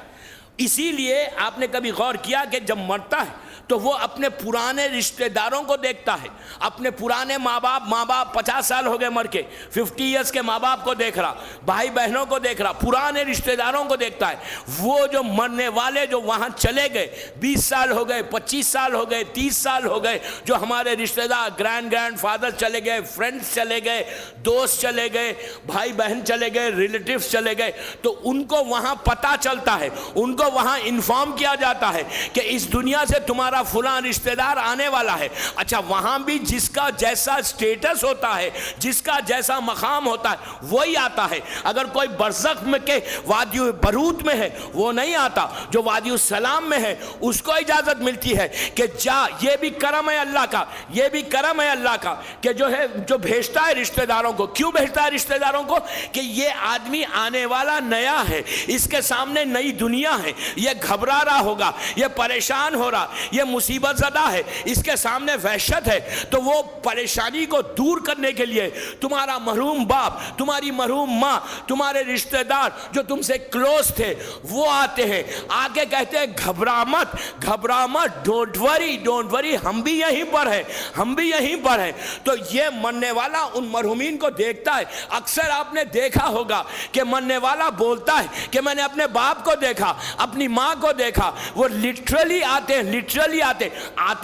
اسی لیے آپ نے کبھی غور کیا کہ جب مرتا ہے تو وہ اپنے پرانے رشتہ داروں کو دیکھتا ہے, اپنے پرانے ماں باپ 50 سال ہو گئے مر کے, 50 ایئرس کے ماں باپ کو دیکھ رہا, بھائی بہنوں کو دیکھ رہا, پرانے رشتہ داروں کو دیکھتا ہے. وہ جو مرنے والے جو وہاں چلے گئے, 20 سال ہو گئے, 25 سال ہو گئے, 30 سال ہو گئے, جو ہمارے رشتہ دار گرینڈ فادر چلے گئے, فرینڈس چلے گئے, دوست چلے گئے, بھائی بہن چلے گئے, ریلیٹیوز چلے گئے, تو ان کو وہاں پتہ چلتا ہے, ان کو وہاں انفارم کیا جاتا ہے کہ اس دنیا سے تمہارا ہمارا فلاں رشتہ دار آنے والا ہے. اچھا وہاں بھی جس کا جیسا سٹیٹس ہوتا ہے, جس کا جیسا مقام ہوتا ہے وہی آتا ہے. اگر کوئی برزخ میں کے وادی برود میں ہے وہ نہیں آتا, جو وادی السلام میں ہے اس کو اجازت ملتی ہے کہ جا. یہ بھی کرم ہے اللہ کا, یہ بھی کرم ہے اللہ کا کہ جو ہے جو بھیجتا ہے رشتہ داروں کو. کیوں بھیجتا ہے رشتہ داروں کو؟ کہ یہ آدمی آنے والا نیا ہے, اس کے سامنے نئی دنیا ہے, یہ گھبرا رہا ہوگا, یہ پریشان ہو رہا, یہ مصیبت زدہ ہے, اس کے سامنے وحشت ہے. تو وہ پریشانی کو دور کرنے کے لیے تمہارا مرحوم باپ, تمہاری مرحوم ماں, تمہارے رشتہ دار جو تم سے کلوز تھے وہ آتے ہیں, آ کے کہتے ہیں گھبرا مت, گھبرا مت, ڈونٹ وری, ڈونٹ وری, ہم بھی یہیں پر ہیں, ہم بھی یہیں پر ہیں. تو یہ مرنے والا ان مرحومین کو دیکھتا ہے. اکثر آپ نے دیکھا ہوگا کہ مرنے والا بولتا ہے کہ میں نے اپنے باپ کو دیکھا, اپنی ماں کو دیکھا. وہ لٹرلی آتے ہیں, لٹرلی آتے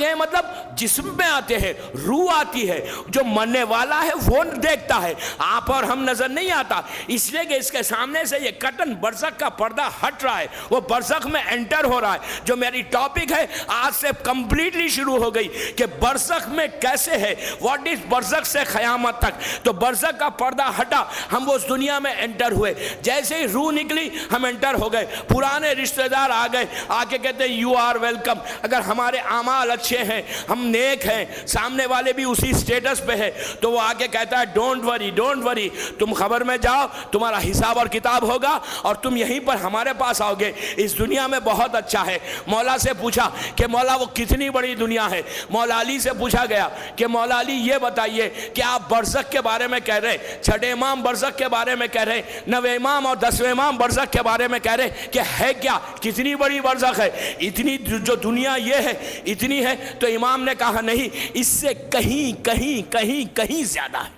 ہیں مطلب جسم میں آتے ہیں, روح آتی ہے. جو مرنے والا ہے وہ دیکھتا ہے, آپ اور ہم نظر نہیں آتا, اس لیے کہ اس کے سامنے سے یہ کٹن برزخ کا پردہ ہٹ رہا ہے, وہ برزخ میں انٹر ہو رہا ہے. جو میری ٹاپک ہے آج سے کمپلیٹلی شروع ہو گئی کہ برزخ میں کیسے ہے, واٹ از برزخ سے قیامت تک. تو برزخ کا پردہ ہٹا, ہم اس دنیا میں انٹر ہوئے, جیسے ہی روح نکلی ہم انٹر ہو گئے. پرانے رشتہ دار آ گئے, آ کے کہتے ہیں یو آر ویلکم. اگر ہمارے اعمال اچھے ہیں, ہم نیک ہیں, سامنے والے بھی اسی سٹیٹس پہ ہے, تو وہ آ کے کہتا ہے ڈونٹ وری, ڈونٹ وری, تم خبر میں جاؤ, تمہارا حساب اور کتاب ہوگا اور تم یہیں پر ہمارے پاس آؤ گے. اس دنیا میں بہت اچھا ہے. مولا سے پوچھا کہ مولا وہ کتنی بڑی دنیا ہے. مولا علی سے پوچھا گیا کہ مولا علی یہ بتائیے کہ آپ برزخ کے بارے میں کہہ رہے, چھٹے امام برزخ کے بارے میں کہہ رہے, نویں امام اور 10ویں امام برزخ کے بارے میں کہہ رہے کہ ہے کیا, کتنی بڑی برزخ ہے, اتنی جو دنیا یہ ہے اتنی ہے. تو امام نے کہا نہیں, اس سے کہیں کہیں کہیں کہیں زیادہ ہے.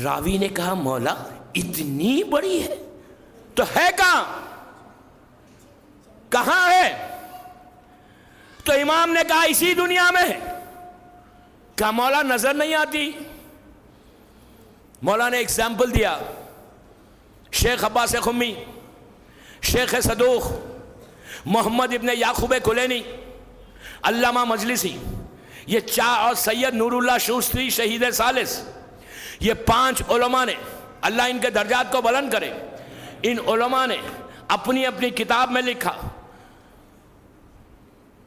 راوی نے کہا مولا اتنی بڑی ہے تو ہے کہاں, کہاں ہے؟ تو امام نے کہا اسی دنیا میں ہے. کہا مولا نظر نہیں آتی. مولا نے ایگزامپل دیا, شیخ عباس خمی, شیخ صدوق, محمد ابن یعقوب کلینی, علامہ مجلسی, یہ چار, اور سید نور اللہ شوستری شہید ثالث, یہ 5 علماء نے, اللہ ان کے درجات کو بلند کرے, ان علماء نے اپنی اپنی کتاب میں لکھا.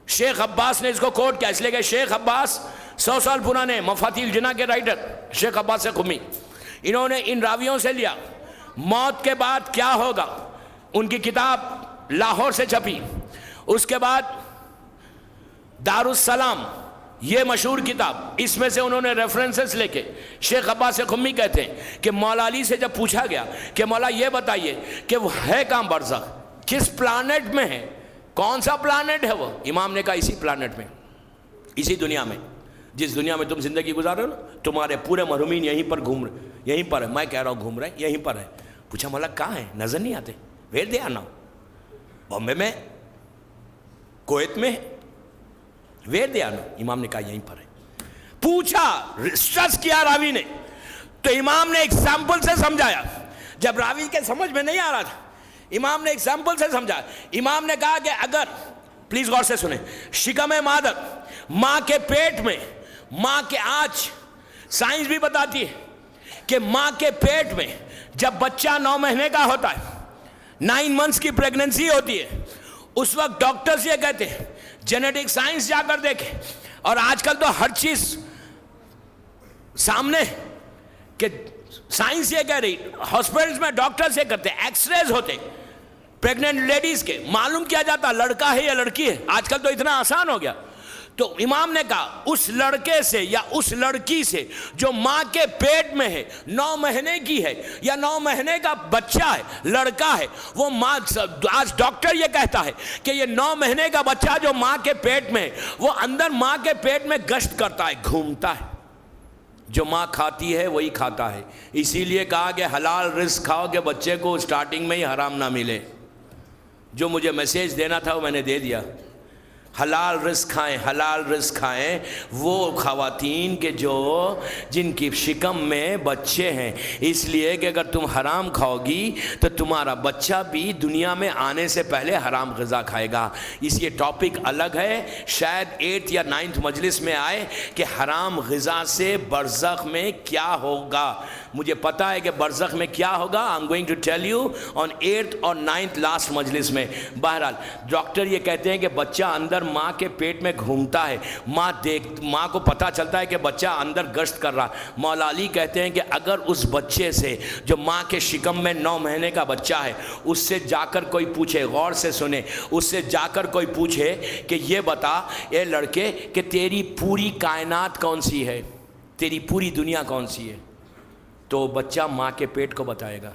شیخ عباس نے اس کو کوٹ کیا, اس لیے کہ شیخ عباس 100 سال پرانے مفاتیح الجناح کے رائٹر شیخ عباس خمی, انہوں نے ان راویوں سے لیا. موت کے بعد کیا ہوگا, ان کی کتاب لاہور سے چھپی. اس کے بعد دارالسلام, یہ مشہور کتاب, اس میں سے انہوں نے ریفرنسز لے کے شیخ عباس خمی کہتے ہیں کہ مولا علی سے جب پوچھا گیا کہ مولا یہ بتائیے کہ وہ ہے کہاں برزخ, کس پلانٹ میں ہے, کون سا پلانٹ ہے وہ؟ امام نے کہا اسی پلانٹ میں, اسی دنیا میں, جس دنیا میں تم زندگی گزار رہے ہو نا, تمہارے پورے مرحومین یہیں پر گھوم رہے, یہیں پر ہے, میں کہہ رہا ہوں گھوم رہے, یہیں پر ہے. پوچھا مولا کہاں ہے, نظر نہیں آتے. ویر دے آنا, بامبے میں, کویت میں, ویر دے آنا. امام نے کہا یہیں پر ہے. پوچھا, سٹرس کیا راوی نے, تو امام نے ایگزامپل سے سمجھایا. جب راوی کے سمجھ میں نہیں آ رہا تھا, امام نے ایگزامپل سے سمجھا. امام نے کہا کہ اگر, پلیز غور سے سنیں, شکم مادر, ماں کے پیٹ میں, ماں کے آنچ, سائنس بھی بتاتی ہے کہ ماں کے پیٹ میں جب بچہ 9 مہینے کا ہوتا ہے, 9 منتھس کی پریگننسی ہوتی ہے, اس وقت ڈاکٹرز یہ کہتے ہیں, جینیٹک سائنس جا کر دیکھیں, اور آج کل تو ہر چیز سامنے کہ سائنس یہ کہہ رہی, ہاسپٹلز میں ڈاکٹرز یہ کرتے ہیں, ایکس ریز ہوتے پریگننٹ لیڈیز کے, معلوم کیا جاتا لڑکا ہے یا لڑکی ہے. آج کل تو اتنا آسان ہو گیا. تو امام نے کہا اس لڑکے سے یا اس لڑکی سے جو ماں کے پیٹ میں ہے, 9 مہینے کی ہے یا 9 مہینے کا بچہ ہے, لڑکا ہے, وہ ماں, آج ڈاکٹر یہ کہتا ہے کہ یہ 9 مہینے کا بچہ جو ماں کے پیٹ میں ہے, وہ اندر ماں کے پیٹ میں گشت کرتا ہے, گھومتا ہے. جو ماں کھاتی ہے وہی کھاتا ہے. اسی لیے کہا کہ حلال رزق کھاؤ کہ بچے کو سٹارٹنگ میں ہی حرام نہ ملے. جو مجھے میسیج دینا تھا وہ میں نے دے دیا. حلال رزق کھائیں، حلال رزق کھائیں وہ خواتین کے جن کی شکم میں بچے ہیں، اس لیے کہ اگر تم حرام کھاؤ گی تو تمہارا بچہ بھی دنیا میں آنے سے پہلے حرام غذا کھائے گا۔ اس یہ ٹاپک الگ ہے، شاید 8 یا 9 مجلس میں آئے کہ حرام غذا سے برزخ میں کیا ہوگا۔ مجھے پتا ہے کہ برزخ میں کیا ہوگا، I'm going to tell you on 8th اور 9th لاسٹ مجلس میں۔ بہرحال ڈاکٹر یہ کہتے ہیں کہ بچہ اندر ماں کے پیٹ میں گھومتا ہے، ماں کو پتہ چلتا ہے کہ بچہ اندر گشت کر رہا۔ مولا علی کہتے ہیں کہ اگر اس بچے سے جو ماں کے شکم میں 9 مہینے کا بچہ ہے، اس سے جا کر کوئی پوچھے، غور سے سنیں، اس سے جا کر کوئی پوچھے کہ یہ بتا اے لڑکے کہ تیری پوری کائنات کون سی ہے، تیری پوری دنیا کون سی ہے، تو بچہ ماں کے پیٹ کو بتائے گا،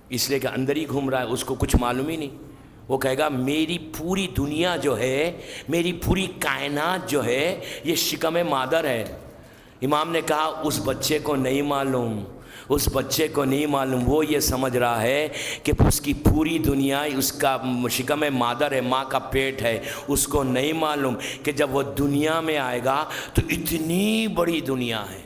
اس لیے کہ اندر ہی گھوم رہا ہے، اس کو کچھ معلوم ہی نہیں۔ وہ کہے گا میری پوری دنیا جو ہے، میری پوری کائنات جو ہے، یہ شکم مادر ہے۔ امام نے کہا اس بچے کو نہیں معلوم، اس بچے کو نہیں معلوم، وہ یہ سمجھ رہا ہے کہ اس کی پوری دنیا اس کا شکم مادر ہے، ماں کا پیٹ ہے۔ اس کو نہیں معلوم کہ جب وہ دنیا میں آئے گا تو اتنی بڑی دنیا ہے،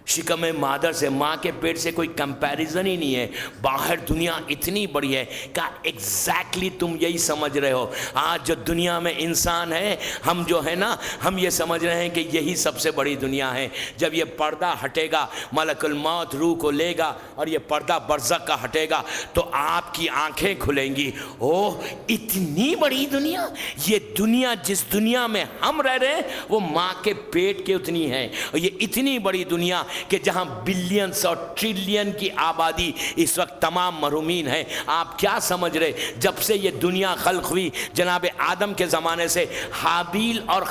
شکم مادر سے، ماں کے پیٹ سے کوئی کمپیریزن ہی نہیں ہے، باہر دنیا اتنی بڑی ہے۔ کہ ایگزیکٹلی تم یہی سمجھ رہے ہو، آج جو دنیا میں انسان ہے، ہم جو ہے نا، ہم یہ سمجھ رہے ہیں کہ یہی سب سے بڑی دنیا ہے۔ جب یہ پردہ ہٹے گا، ملک الموت روح کو لے گا اور یہ پردہ برزخ کا ہٹے گا تو آپ کی آنکھیں کھلیں گی، اوہ اتنی بڑی دنیا، یہ دنیا جس دنیا میں ہم رہ رہے ہیں وہ ماں کے پیٹ کے اتنی ہے، اور یہ اتنی بڑی دنیا کہ جہاں بلینز اور ٹریلین کی آبادی اس وقت تمام محرومین ہیں۔ آپ کیا سمجھ رہے، جب سے یہ دنیا خلق ہوئی جناب آدم کے زمانے سے حابیل اور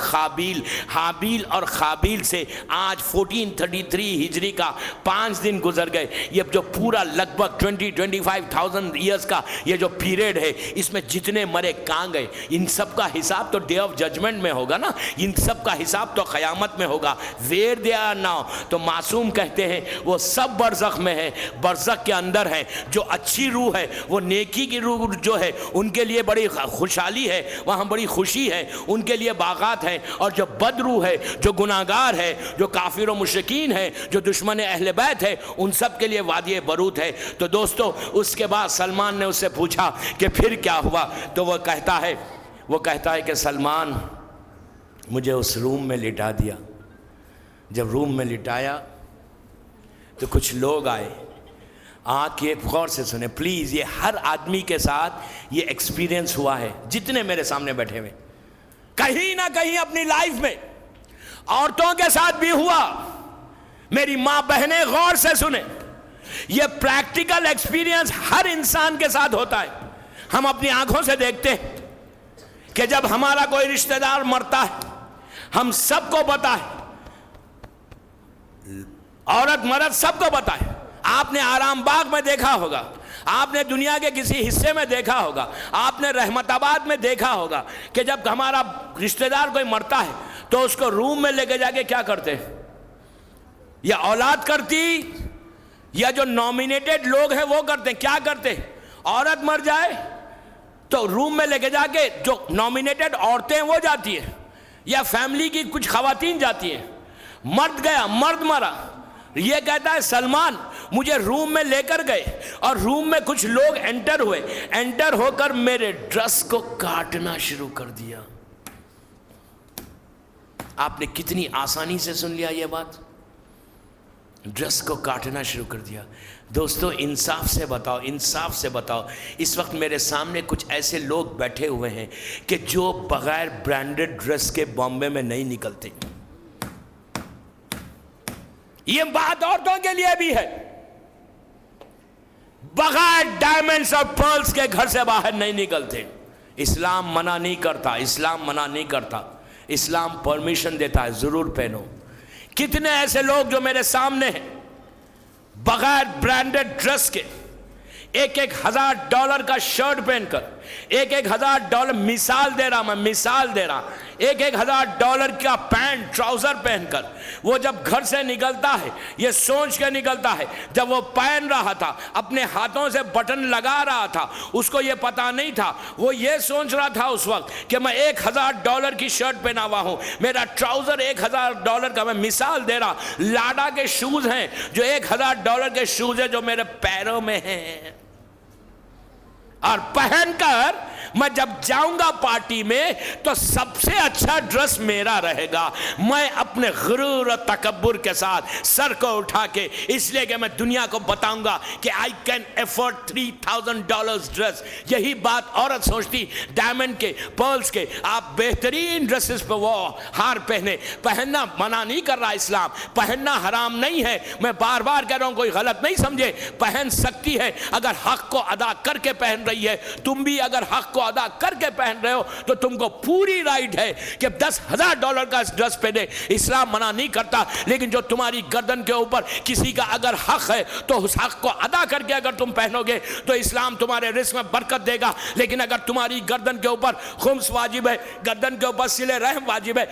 خابیل سے آج 1433 ہجری کا 5 دن گزر گئے۔ یہ جو پورا لگ بھگ 25,000 ایئرز کا یہ جو پیریڈ ہے، اس میں جتنے مرے کہاں گئے، ان سب کا حساب تو ڈے آف ججمنٹ میں ہوگا نا، ان سب کا حساب تو قیامت میں ہوگا۔ ویئر دے آر ناؤ، تو معصوم کہتے ہیں وہ سب برزخ میں ہے، برزخ کے اندر ہے۔ جو اچھی روح ہے، وہ نیکی کی روح جو ہے، ان کے لیے بڑی خوشحالی ہے، وہاں بڑی خوشی ہے، ان کے لیے باغات ہیں۔ اور جو بد روح ہے، جو گناہگار ہے، جو کافر و مشرکین ہے، جو دشمن اہل بیت ہے، ان سب کے لیے وادی برود ہے۔ تو دوستو اس کے بعد سلمان نے اس سے پوچھا کہ پھر کیا ہوا، تو وہ کہتا ہے کہ سلمان مجھے اس روم میں لٹا دیا۔ جب روم میں لٹایا تو کچھ لوگ آئے، آنکھ یہ غور سے سنیں پلیز، یہ ہر آدمی کے ساتھ یہ ایکسپیرینس ہوا ہے، جتنے میرے سامنے بیٹھے ہوئے، کہیں نہ کہیں اپنی لائف میں عورتوں کے ساتھ بھی ہوا۔ میری ماں بہنیں غور سے سنیں، یہ پریکٹیکل ایکسپیرینس ہر انسان کے ساتھ ہوتا ہے۔ ہم اپنی آنکھوں سے دیکھتے ہیں کہ جب ہمارا کوئی رشتہ دار مرتا ہے، ہم سب کو پتا ہے، عورت مرد سب کو پتا ہے۔ آپ نے آرام باغ میں دیکھا ہوگا، آپ نے دنیا کے کسی حصے میں دیکھا ہوگا، آپ نے رحمت آباد میں دیکھا ہوگا کہ جب ہمارا رشتہ دار کوئی مرتا ہے تو اس کو روم میں لے کے جا کے کیا کرتے، یا اولاد کرتی یا جو نامینیٹڈ لوگ ہیں وہ کرتے ہیں۔ کیا کرتے، عورت مر جائے تو روم میں لے کے جا کے جو نامینیٹڈ عورتیں ہیں وہ جاتی ہیں، یا فیملی کی کچھ خواتین جاتی ہیں۔ مرد گیا، مرد مرا، یہ کہتا ہے سلمان مجھے روم میں لے کر گئے اور روم میں کچھ لوگ انٹر ہوئے، انٹر ہو کر میرے ڈریس کو کاٹنا شروع کر دیا۔ آپ نے کتنی آسانی سے سن لیا یہ بات، ڈریس کو کاٹنا شروع کر دیا۔ دوستو انصاف سے بتاؤ، انصاف سے بتاؤ، اس وقت میرے سامنے کچھ ایسے لوگ بیٹھے ہوئے ہیں کہ جو بغیر برانڈڈ ڈریس کے بامبے میں نہیں نکلتے۔ یہ بات عورتوں کے لیے بھی ہے، بغیر ڈائمنڈز اور پرلز کے گھر سے باہر نہیں نکلتے۔ اسلام منع نہیں کرتا، اسلام منع نہیں کرتا، اسلام پرمیشن دیتا ہے، ضرور پہنو۔ کتنے ایسے لوگ جو میرے سامنے ہیں بغیر برانڈڈ ڈریس کے $1,000 کا شرٹ پہن کر، $1,000 مثال دے رہا، میں مثال دے رہا، $1,000 کا پینٹ ٹراؤزر پہن کر وہ جب گھر سے نکلتا ہے یہ سوچ کے نکلتا ہے، جب وہ پہن رہا تھا اپنے ہاتھوں سے بٹن لگا رہا تھا، اس کو یہ پتا نہیں تھا، وہ یہ سوچ رہا تھا اس وقت کہ میں $1,000 کی شرٹ پہنا ہوا ہوں، میرا ٹراؤزر $1,000 کا، میں مثال دے رہا، لاڈا کے شوز ہیں جو $1,000 کے شوز ہیں جو میرے پیروں میں ہیں، اور پہن کر میں جب جاؤں گا پارٹی میں تو سب سے اچھا ڈریس میرا رہے گا، میں اپنے غرور و تکبر کے ساتھ سر کو اٹھا کے، اس لیے کہ میں دنیا کو بتاؤں گا کہ I can afford $3,000 ڈریس. یہی بات عورت سوچتی، ڈائمنڈ کے، پرلز کے، آپ بہترین ڈریسز پہ وہ ہار پہننا منع نہیں کر رہا اسلام، پہننا حرام نہیں ہے، میں بار بار کہہ رہا ہوں کوئی غلط نہیں سمجھے، پہن سکتی ہے اگر حق کو ادا کر کے پہن رہی ہے. تم بھی اگر حق کو ادا کر کے پہن رہے ہو تو تم کو پوری رائٹ ہے کہ $10,000 کا ڈریس پہنے، اسلام منع نہیں کرتا، لیکن جو تمہاری گردن کے اوپر کسی کا اگر حق ہے تو اس حق کو ادا کر کے اگر تم پہنو گے تو اسلام تمہارے رزق میں برکت دے گا. لیکن اگر تمہاری گردن کے اوپر خمس واجب ہے، گردن کے اوپر صلہ رحم واجب ہے،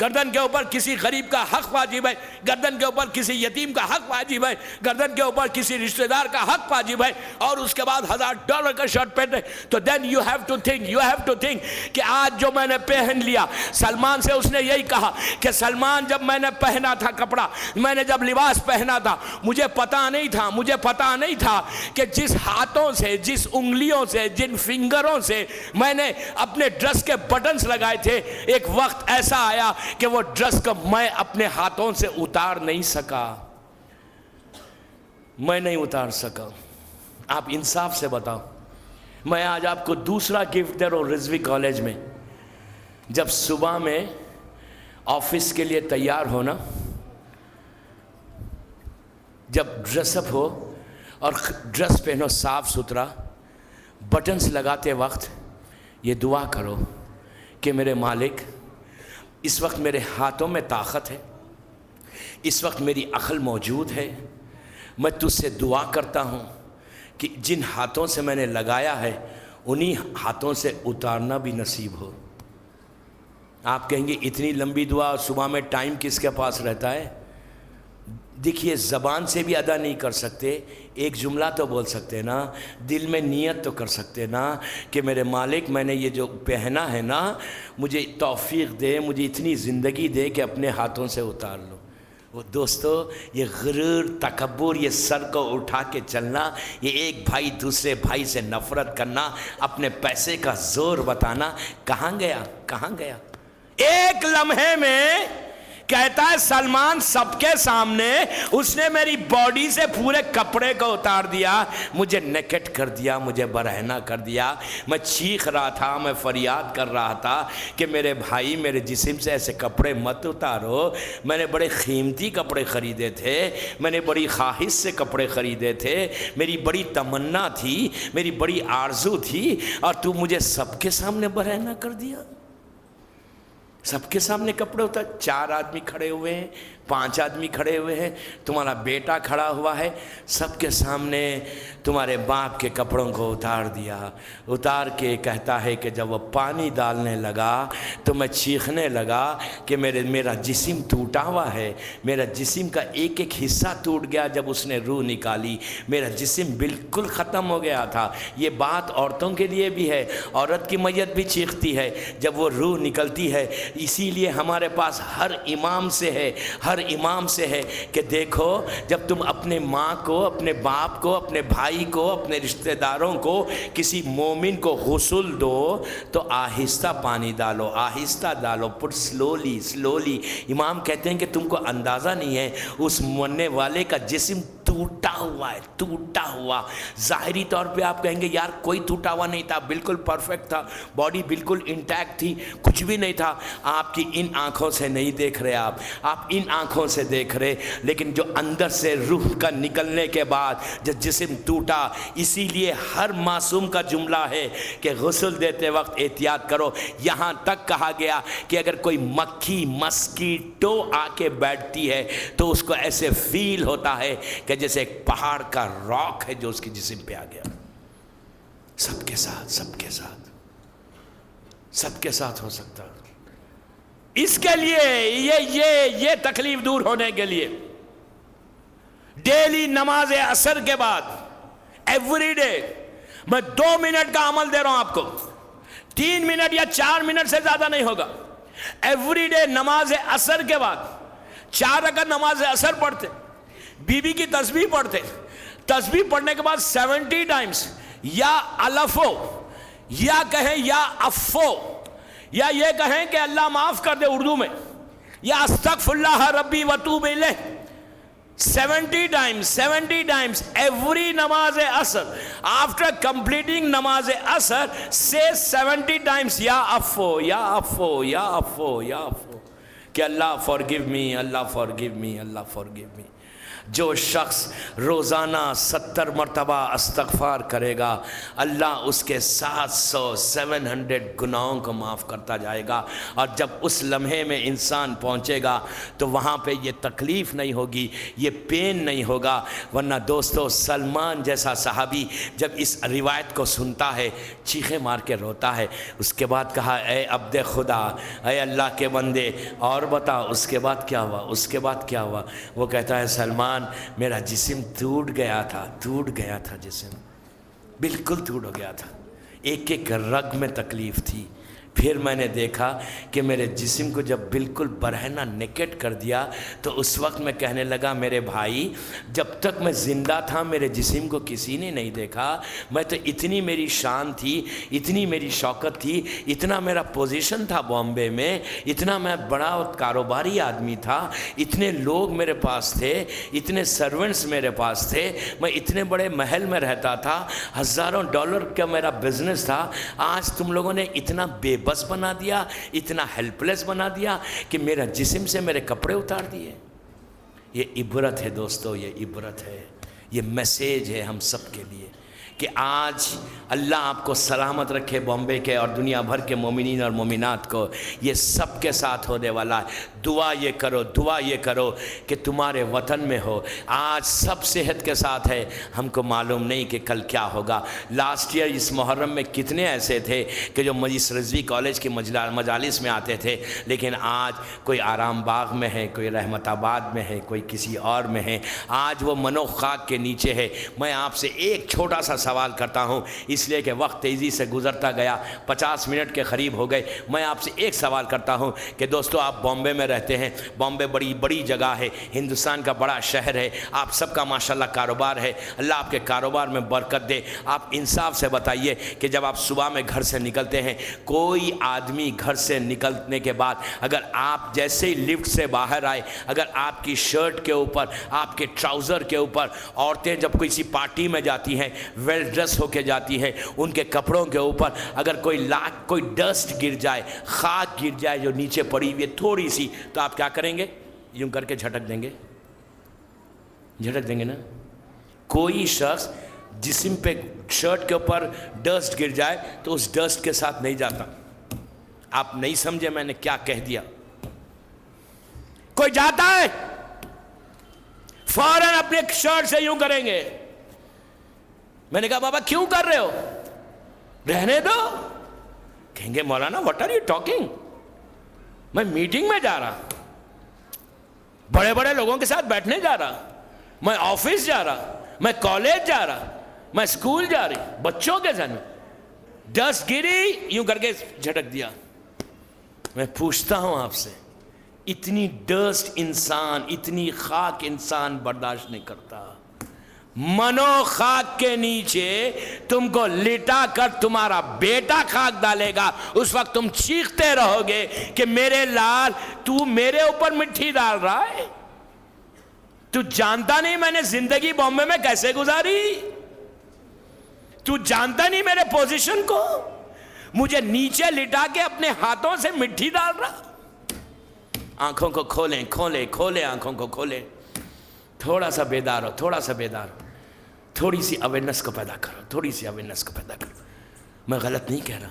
گردن کے اوپر کسی غریب کا حق واجب ہے، گردن کے اوپر کسی یتیم کا حق واجب ہے، گردن کے اوپر کسی رشتہ دار کا حق واجب ہے، اور اس کے بعد $1,000 کا شرٹ پہنے، تو then you have to think کہ آج جو میں نے پہن لیا. سلمان سے اس نے یہی کہا کہ سلمان جب میں نے پہنا تھا کپڑا، میں نے جب لباس پہنا تھا، مجھے پتا نہیں تھا کہ جس ہاتھوں سے، جس انگلیوں سے، جن فنگروں سے میں نے اپنے ڈریس کے بٹنز لگائے تھے، ایک وقت ایسا آیا کہ وہ ڈریس کو میں اپنے ہاتھوں سے اتار نہیں سکا، میں نہیں اتار سکا. آپ انصاف سے بتاؤ. میں آج آپ کو دوسرا گفٹ دے رہا ہوں. رضوی کالج میں جب صبح میں آفس کے لیے تیار ہونا، جب ڈریس اپ ہو اور ڈریس پہنو صاف ستھرا، بٹنز لگاتے وقت یہ دعا کرو کہ میرے مالک، اس وقت میرے ہاتھوں میں طاقت ہے، اس وقت میری عقل موجود ہے، میں تجھ سے دعا کرتا ہوں کہ جن ہاتھوں سے میں نے لگایا ہے انہی ہاتھوں سے اتارنا بھی نصیب ہو. آپ کہیں گے اتنی لمبی دعا صبح میں ٹائم کس کے پاس رہتا ہے؟ دیکھیے زبان سے بھی ادا نہیں کر سکتے، ایک جملہ تو بول سکتے نا، دل میں نیت تو کر سکتے نا کہ میرے مالک میں نے یہ جو پہنا ہے نا، مجھے توفیق دے، مجھے اتنی زندگی دے کہ اپنے ہاتھوں سے اتار لو. وہ دوستو، یہ غرور، تکبر، یہ سر کو اٹھا کے چلنا، یہ ایک بھائی دوسرے بھائی سے نفرت کرنا، اپنے پیسے کا زور بتانا، کہاں گیا؟ ایک لمحے میں کہتا ہے سلمان سب کے سامنے اس نے میری باڈی سے پورے کپڑے کو اتار دیا، مجھے نیکٹ کر دیا، مجھے برہنہ کر دیا. میں چیخ رہا تھا، میں فریاد کر رہا تھا کہ میرے بھائی میرے جسم سے ایسے کپڑے مت اتارو. میں نے بڑے قیمتی کپڑے خریدے تھے، میں نے بڑی خواہش سے کپڑے خریدے تھے، میری بڑی تمنا تھی، میری بڑی آرزو تھی، اور تو مجھے سب کے سامنے برہنہ کر دیا. سب کے سامنے کپڑے اتار، 4 آدمی کھڑے ہوئے ہیں، 5 آدمی کھڑے ہوئے ہیں، تمہارا بیٹا کھڑا ہوا ہے، سب کے سامنے تمہارے باپ کے کپڑوں کو اتار دیا. اتار کے کہتا ہے کہ جب وہ پانی ڈالنے لگا تو میں چیخنے لگا کہ میرا جسم ٹوٹا ہوا ہے، میرا جسم کا ایک ایک حصہ ٹوٹ گیا. جب اس نے روح نکالی میرا جسم بالکل ختم ہو گیا تھا. یہ بات عورتوں کے لیے بھی ہے، عورت کی میت بھی چیختی ہے جب وہ روح نکلتی ہے. اسی لیے ہمارے پاس ہر امام سے ہے کہ دیکھو، جب تم اپنے ماں کو، اپنے باپ کو، اپنے بھائی کو، اپنے رشتہ داروں کو، کسی مومن کو غسل دو تو آہستہ پانی ڈالو، آہستہ ڈالو، پٹ سلولی. امام کہتے ہیں کہ تم کو اندازہ نہیں ہے اس مرنے والے کا جسم ٹوٹا ہوا. ظاہری طور پہ آپ کہیں گے یار کوئی ٹوٹا ہوا نہیں تھا، بالکل پرفیکٹ تھا، باڈی بالکل انٹیکٹ تھی، کچھ بھی نہیں تھا. آپ کی ان آنکھوں سے نہیں دیکھ رہے، آپ ان آنکھوں سے دیکھ رہے، لیکن جو اندر سے روح کا نکلنے کے بعد جب جسم ٹوٹا. اسی لیے ہر معصوم کا جملہ ہے کہ غسل دیتے وقت احتیاط کرو. یہاں تک کہا گیا کہ اگر کوئی مکھی مسکیٹو آ کے بیٹھتی ہے تو اس کو ایسے فیل ہوتا ہے کہ جیسے ایک پہاڑ کا راک ہے جو اس کے جسم پہ آ گیا. سب کے ساتھ، سب کے ساتھ، سب کے ساتھ ہو سکتا. اس کے لیے یہ تکلیف دور ہونے کے لیے ڈیلی نماز عصر کے بعد ایوری ڈے میں 2 منٹ کا عمل دے رہا ہوں آپ کو، 3 منٹ یا 4 منٹ سے زیادہ نہیں ہوگا. ایوری ڈے نماز عصر کے بعد 4 رکعت نماز عصر پڑھتے، بی بی کی تسبیح پڑھتے، تسبیح پڑھنے کے بعد 70 ٹائمز یا الفو، یا کہیں یا افو، یا یہ کہیں کہ اللہ معاف کر دے اردو میں، یا استغفر اللہ ربی وتوب الیہ 70 times every نماز عصر. After completing نماز عصر say 70 times یا افو یا افو یا افو یا افو کہ اللہ forgive me، اللہ forgive me، اللہ forgive me. جو شخص روزانہ 70 مرتبہ استغفار کرے گا، اللہ اس کے 700 گناہوں کو معاف کرتا جائے گا. اور جب اس لمحے میں انسان پہنچے گا تو وہاں پہ یہ تکلیف نہیں ہوگی، یہ پین نہیں ہوگا. ورنہ دوستو سلمان جیسا صحابی جب اس روایت کو سنتا ہے چیخیں مار کے روتا ہے. اس کے بعد کہا اے عبد خدا، اے اللہ کے بندے، اور بتا اس کے بعد کیا ہوا، اس کے بعد کیا ہوا. وہ کہتا ہے سلمان میرا جسم ٹوٹ گیا تھا جسم بالکل ٹوٹ ہو گیا تھا، ایک ایک رگ میں تکلیف تھی. پھر میں نے دیکھا کہ میرے جسم کو جب بالکل برہنہ نیکڈ کر دیا تو اس وقت میں کہنے لگا میرے بھائی جب تک میں زندہ تھا میرے جسم کو کسی نے نہیں دیکھا. میں تو اتنی میری شان تھی، اتنی میری شوکت تھی، اتنا میرا پوزیشن تھا بامبے میں، اتنا میں بڑا کاروباری آدمی تھا، اتنے لوگ میرے پاس تھے، اتنے سرونٹس میرے پاس تھے، میں اتنے بڑے محل میں رہتا تھا، $1000 کا میرا بزنس تھا. آج تم لوگوں نے اتنا بے بس بنا دیا، اتنا ہیلپ لیس بنا دیا کہ میرا جسم سے میرے کپڑے اتار دیے. یہ عبرت ہے دوستو، یہ عبرت ہے، یہ میسیج ہے ہم سب کے لیے کہ آج اللہ آپ کو سلامت رکھے، بامبے کے اور دنیا بھر کے مومنین اور مومنات کو. یہ سب کے ساتھ ہونے والا ہے. دعا یہ کرو کہ تمہارے وطن میں ہو. آج سب صحت کے ساتھ ہے، ہم کو معلوم نہیں کہ کل کیا ہوگا. لاسٹ ایئر اس محرم میں کتنے ایسے تھے کہ جو مجلس رضوی کالج کی مجالس میں آتے تھے، لیکن آج کوئی آرام باغ میں ہے، کوئی رحمت آباد میں ہے، کوئی کسی اور میں ہے. آج وہ منو خاک کے نیچے ہے. میں آپ سے ایک چھوٹا سا سوال کرتا ہوں، اس لیے کہ وقت تیزی سے گزرتا گیا، 50 منٹ کے قریب ہو گئے. میں آپ سے ایک سوال کرتا ہوں کہ دوستو آپ بامبے میں رہتے ہیں، بامبے بڑی جگہ ہے، ہندوستان کا بڑا شہر ہے، آپ سب کا ماشاءاللہ کاروبار ہے، اللہ آپ کے کاروبار میں برکت دے. آپ انصاف سے بتائیے کہ جب آپ صبح میں گھر سے نکلتے ہیں، کوئی آدمی گھر سے نکلنے کے بعد اگر آپ جیسے ہی لفٹ سے باہر آئے، اگر آپ کی شرٹ کے اوپر، آپ کے ٹراؤزر کے اوپر، عورتیں جب کسی پارٹی میں جاتی ہیں ویل ڈریس ہو کے جاتی ہیں، ان کے کپڑوں کے اوپر اگر کوئی ڈسٹ گر جائے، خاک گر جائے جو نیچے پڑی ہوئی ہے تھوڑی سی، تو آپ کیا کریں گے؟ یوں کر کے جھٹک دیں گے نا. کوئی شخص جسم پہ شرٹ کے اوپر ڈسٹ گر جائے تو اس ڈسٹ کے ساتھ نہیں جاتا. آپ نہیں سمجھے میں نے کیا کہہ دیا. کوئی جاتا ہے فوراً اپنے شرٹ سے یوں کریں گے. میں نے کہا بابا کیوں کر رہے ہو؟ رہنے دو. کہیں گے مولانا واٹ آر یو ٹاکنگ، میں میٹنگ میں جا رہا، بڑے بڑے لوگوں کے ساتھ بیٹھنے جا رہا، میں آفس جا رہا، میں کالج جا رہا، میں اسکول جا رہی، بچوں کے ساتھ ڈسٹ گری یوں کر کے جھٹک دیا. میں پوچھتا ہوں آپ سے، اتنی ڈسٹ انسان، اتنی خاک انسان برداشت نہیں کرتا. منو خاک کے نیچے تم کو لٹا کر تمہارا بیٹا خاک ڈالے گا، اس وقت تم چیختے رہو گے کہ میرے لال تو میرے اوپر مٹی ڈال رہا ہے. تو جانتا نہیں میں نے زندگی بامبے میں کیسے گزاری، تو جانتا نہیں میرے پوزیشن کو، مجھے نیچے لٹا کے اپنے ہاتھوں سے مٹی ڈال رہا. آنکھوں کو کھولیں آنکھوں کو کھولیں. تھوڑا سا بیدار ہو، تھوڑی سی اویئرنیس کو پیدا کرو. میں غلط نہیں کہہ رہا،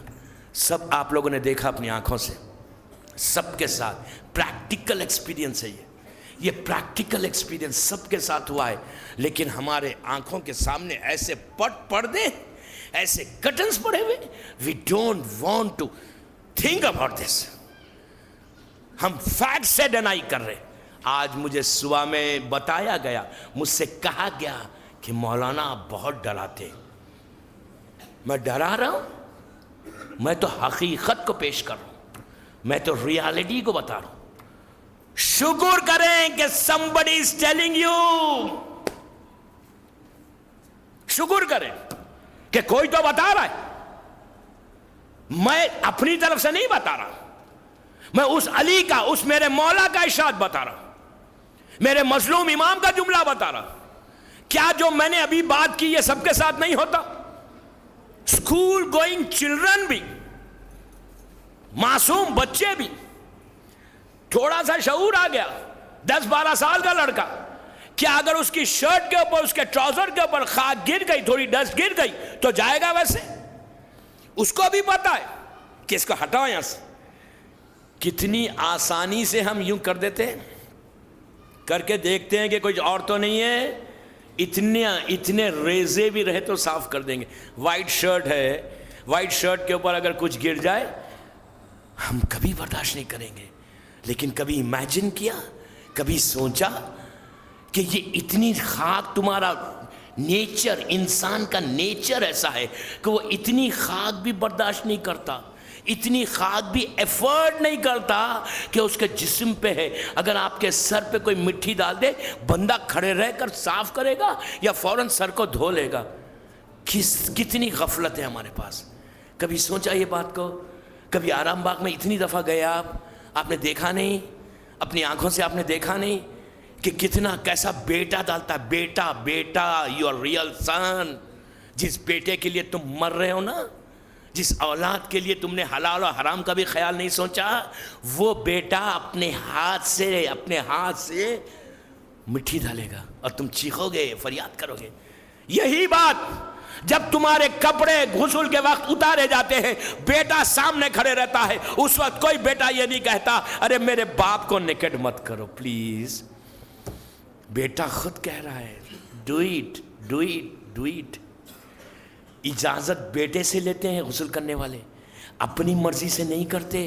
سب آپ لوگوں نے دیکھا اپنی آنکھوں سے، سب کے ساتھ پریکٹیکل ایکسپیرینس ہے. یہ پریکٹیکل ایکسپیرینس سب کے ساتھ ہوا ہے. لیکن ہمارے آنکھوں کے سامنے ایسے پردے، ایسے کرٹنس پڑے ہوئے. We don't want to think about this. ہم فیکٹ سے ڈینائی کر رہے. آج مجھے صبح میں بتایا گیا, مجھ سے کہا گیا کہ مولانا آپ بہت ڈراتے. میں ڈرا رہا ہوں؟ میں تو حقیقت کو پیش کر رہا ہوں, میں تو ریالٹی کو بتا رہا ہوں. شکر کریں کہ somebody is telling you. شکر کریں کہ کوئی تو بتا رہا ہے. میں اپنی طرف سے نہیں بتا رہا, میں اس علی کا, اس میرے مولا کا ارشاد بتا رہا, میرے مظلوم امام کا جملہ بتا رہا. کیا جو میں نے ابھی بات کی یہ سب کے ساتھ نہیں ہوتا؟ اسکول گوئنگ چلڈرن بھی, معصوم بچے بھی, تھوڑا سا شعور آ گیا 10-12 سال کا لڑکا, کیا اگر اس کی شرٹ کے اوپر, اس کے ٹراؤزر کے اوپر خاک گر گئی, تھوڑی ڈسٹ گر گئی تو جائے گا ویسے؟ اس کو بھی پتا ہے کہ اس کو ہٹاؤ یہاں سے. کتنی آسانی سے ہم یوں کر دیتے ہیں, کر کے دیکھتے ہیں کہ کوئی اور تو نہیں ہے, اتنے ریزے بھی رہے تو صاف کر دیں گے. وائٹ شرٹ ہے, وائٹ شرٹ کے اوپر اگر کچھ گر جائے ہم کبھی برداشت نہیں کریں گے. لیکن کبھی امیجن کیا, کبھی سوچا کہ یہ اتنی خاک, تمہارا نیچر, انسان کا نیچر ایسا ہے کہ وہ اتنی خاک بھی برداشت نہیں کرتا, اتنی خاک بھی ایفرٹ نہیں کرتا کہ اس کے جسم پہ ہے. اگر آپ کے سر پہ کوئی مٹی ڈال دے, بندہ کھڑے رہ کر صاف کرے گا یا فوراً سر کو دھو لے گا؟ کتنی غفلت ہے ہمارے پاس. کبھی سوچا یہ بات کو؟ کبھی آرام باغ میں اتنی دفعہ گئے آپ نے دیکھا نہیں, اپنی آنکھوں سے آپ نے دیکھا نہیں کہ کتنا کیسا بیٹا ڈالتا ہے. بیٹا, بیٹا, یور ریئل سن. جس بیٹے کے لیے تم مر رہے ہو نا, جس اولاد کے لیے تم نے حلال و حرام کا بھی خیال نہیں سوچا, وہ بیٹا اپنے ہاتھ سے مٹھی ڈالے گا اور تم چیخو گے, فریاد کرو گے. یہی بات جب تمہارے کپڑے غسل کے وقت اتارے جاتے ہیں, بیٹا سامنے کھڑے رہتا ہے, اس وقت کوئی بیٹا یہ نہیں کہتا ارے میرے باپ کو نیکڈ مت کرو پلیز. بیٹا خود کہہ رہا ہے do it, do it, do it. اجازت بیٹے سے لیتے ہیں غسل کرنے والے, اپنی مرضی سے نہیں کرتے.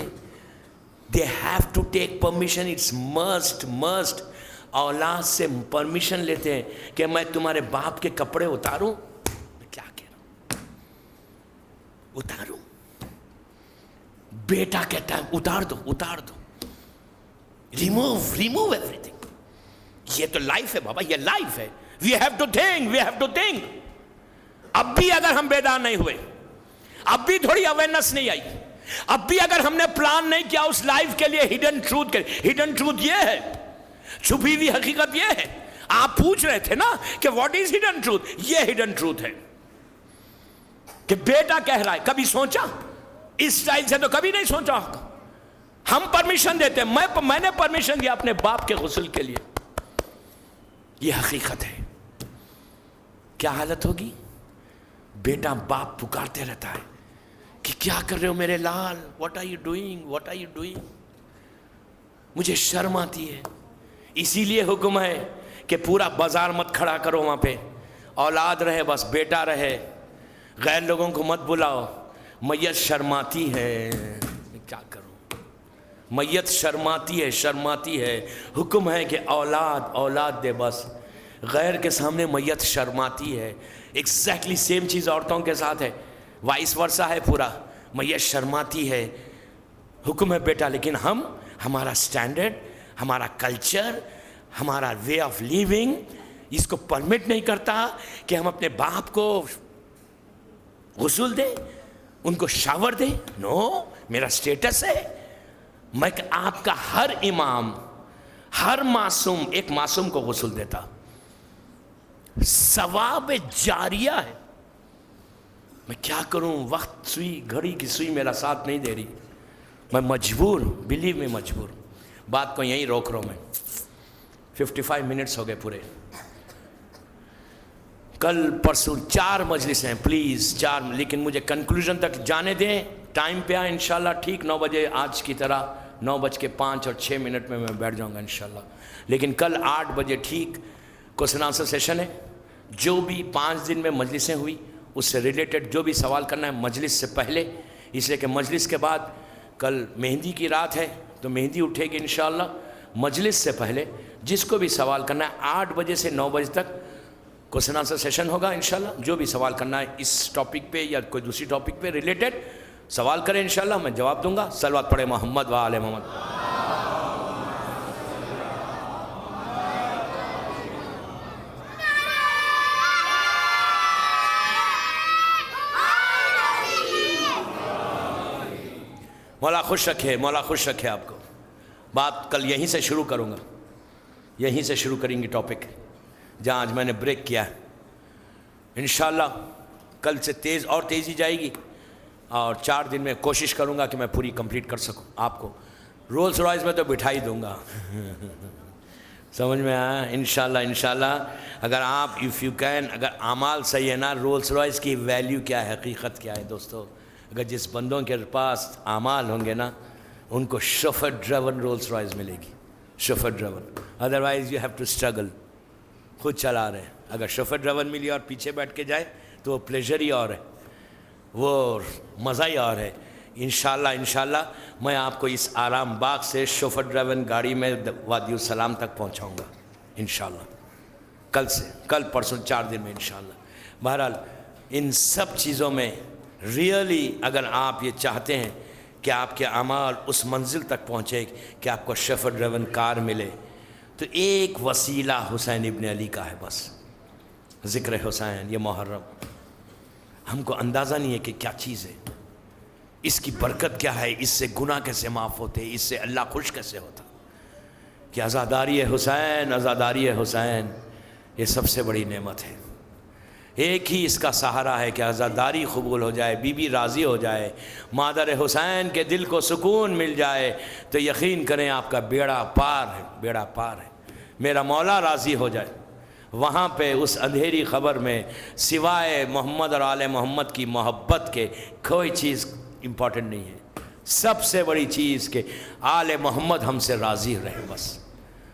they have to take permission, it's must. اولاد سے پرمیشن لیتے ہیں کہ میں تمہارے باپ کے کپڑے اتاروں. میں کیا کہہ رہا ہوں, اتاروں؟ بیٹا کہتا ہے اتار دو, اتار دو, ریموو ایوری تھنگ. یہ تو لائف ہے بابا, یہ لائف ہے. We have to think. اب بھی اگر ہم بیدار نہیں ہوئے, اب بھی تھوڑی اویئرنس نہیں آئی, اب بھی اگر ہم نے پلان نہیں کیا اس لائف کے لیے, ہڈن ٹروتھ یہ ہے, چھپی ہوئی حقیقت یہ ہے. آپ پوچھ رہے تھے نا کہ واٹ از ہڈن ٹروتھ, یہ ہڈن ٹروتھ ہے کہ بیٹا کہہ رہا ہے. کبھی سوچا اس سٹائل سے؟ تو کبھی نہیں سوچا. ہم پرمیشن دیتے ہیں, میں نے پرمیشن دیا اپنے باپ کے غسل کے لیے. یہ حقیقت ہے. کیا حالت ہوگی؟ بیٹا باپ پکارتے رہتا ہے کہ کیا کر رہے ہو میرے لال, واٹ آر یو ڈوئنگ. مجھے شرم آتی ہے. اسی لیے حکم ہے کہ پورا بازار مت کھڑا کرو وہاں پہ, اولاد رہے بس, بیٹا رہے, غیر لوگوں کو مت بلاؤ. میت شرماتی ہے, کیا کروں, میت شرماتی ہے. حکم ہے کہ اولاد دے بس, غیر کے سامنے میت شرماتی ہے. ایگزیکٹلی سیم چیز عورتوں کے ساتھ ہے, وائس ورسا ہے پورا. میت شرماتی ہے, حکم ہے بیٹا. لیکن ہمارا سٹینڈرڈ, ہمارا کلچر, ہمارا وے آف لیونگ اس کو پرمٹ نہیں کرتا کہ ہم اپنے باپ کو غسل دیں, ان کو شاور دیں. نو, میرا سٹیٹس ہے. میں آپ کا ہر امام, ہر معصوم, ایک معصوم کو غسل دیتا, ثواب جاریہ ہے. میں کیا کروں, وقت سوئی, گھڑی کی سوئی میرا ساتھ نہیں دے رہی. میں مجبور, بلیو میں مجبور. بات کو یہیں روک رہا ہوں. میں 55 منٹس ہو گئے پورے. کل پرسوں 4 مجلسیں پلیز, 4, لیکن مجھے کنکلوژن تک جانے دیں. ٹائم پہ آئے انشاءاللہ, ٹھیک 9 بجے آج کی طرح 9:05 اور 6 منٹ میں بیٹھ جاؤں گا انشاءاللہ. لیکن کل 8 بجے ٹھیک کوسچن آنسر سیشن ہے. جو بھی 5 دن میں مجلسیں ہوئی اس سے ریلیٹڈ جو بھی سوال کرنا ہے مجلس سے پہلے، اس لیے کہ مجلس کے بعد کل مہندی کی رات ہے تو مہندی اٹھے گی انشاءاللہ۔ مجلس سے پہلے جس کو بھی سوال کرنا ہے 8 بجے سے 9 بجے تک کوسچن آنسر سیشن ہوگا انشاءاللہ۔ جو بھی سوال کرنا ہے اس ٹاپک پہ یا کوئی دوسری ٹاپک پہ ریلیٹڈ سوال کریں انشاءاللہ، میں جواب دوں گا۔ صلوات پڑھے محمد و آل محمد۔ مولا خوش رکھے، مولا خوش رکھے آپ کو۔ بات کل یہیں سے شروع کروں گا، یہیں سے شروع کریں گے ٹاپک جہاں آج میں نے بریک کیا ہے۔ انشاءاللہ کل سے تیزی جائے گی، اور 4 دن میں کوشش کروں گا کہ میں پوری کمپلیٹ کر سکوں۔ آپ کو رولز رائز میں تو بٹھا ہی دوں گا سمجھ میں آیا؟ انشاءاللہ اگر آپ اف یو کین، اگر اعمال صحیح ہے نا، رولز رائز کی ویلیو کیا ہے، حقیقت کیا ہے دوستو؟ اگر جس بندوں کے پاس اعمال ہوں گے نا، ان کو شوفر ڈریون رولز رائز ملے گی، chauffeur driven. Otherwise you have to struggle, خود چلا رہے ہیں۔ اگر شوفر ڈریون ملی اور پیچھے بیٹھ کے جائے تو وہ پلیجر ہی اور ہے، وہ مزہ ہی اور ہے۔ انشاءاللہ میں آپ کو اس آرام باغ سے شوفر ڈریون گاڑی میں وادی السلام تک پہنچاؤں گا انشاءاللہ، کل پرسوں 4 دن میں انشاءاللہ۔ بہرحال ان سب چیزوں میں ریئلی اگر آپ یہ چاہتے ہیں کہ آپ کے اعمال اس منزل تک پہنچے کہ آپ کو شوفر ڈریون کار ملے، تو ایک وسیلہ حسین ابن علی کا ہے بس، ذکر حسین۔ یہ محرم ہم کو اندازہ نہیں ہے کہ کیا چیز ہے، اس کی برکت کیا ہے، اس سے گناہ کیسے معاف ہوتے، اس سے اللہ خوش کیسے ہوتا، کہ عزاداری حسین، عزاداری حسین یہ سب سے بڑی نعمت ہے۔ ایک ہی اس کا سہارا ہے کہ عزاداری قبول ہو جائے، بی بی راضی ہو جائے، مادر حسین کے دل کو سکون مل جائے، تو یقین کریں آپ کا بیڑا پار ہے، بیڑا پار ہے۔ میرا مولا راضی ہو جائے، وہاں پہ اس اندھیری خبر میں سوائے محمد اور آل محمد کی محبت کے کوئی چیز امپورٹنٹ نہیں ہے۔ سب سے بڑی چیز کہ آل محمد ہم سے راضی رہے، بس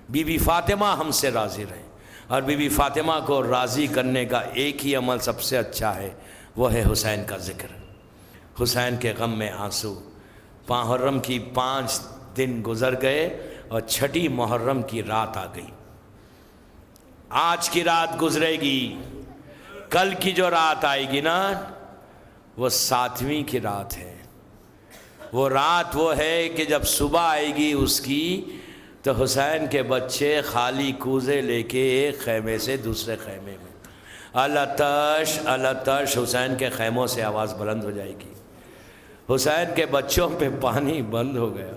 بی بی فاطمہ ہم سے راضی رہے۔ اور بی بی فاطمہ کو راضی کرنے کا ایک ہی عمل سب سے اچھا ہے، وہ ہے حسین کا ذکر، حسین کے غم میں آنسو۔ محرم کی 5 دن گزر گئے اور 6 محرم کی رات آ گئی۔ آج کی رات گزرے گی، کل کی جو رات آئے گی نا، وہ 7ویں کی رات ہے۔ وہ رات وہ ہے کہ جب صبح آئے گی اس کی، تو حسین کے بچے خالی کوزے لے کے ایک خیمے سے دوسرے خیمے میں، التش التش، حسین کے خیموں سے آواز بلند ہو جائے گی۔ حسین کے بچوں پہ پانی بند ہو گیا۔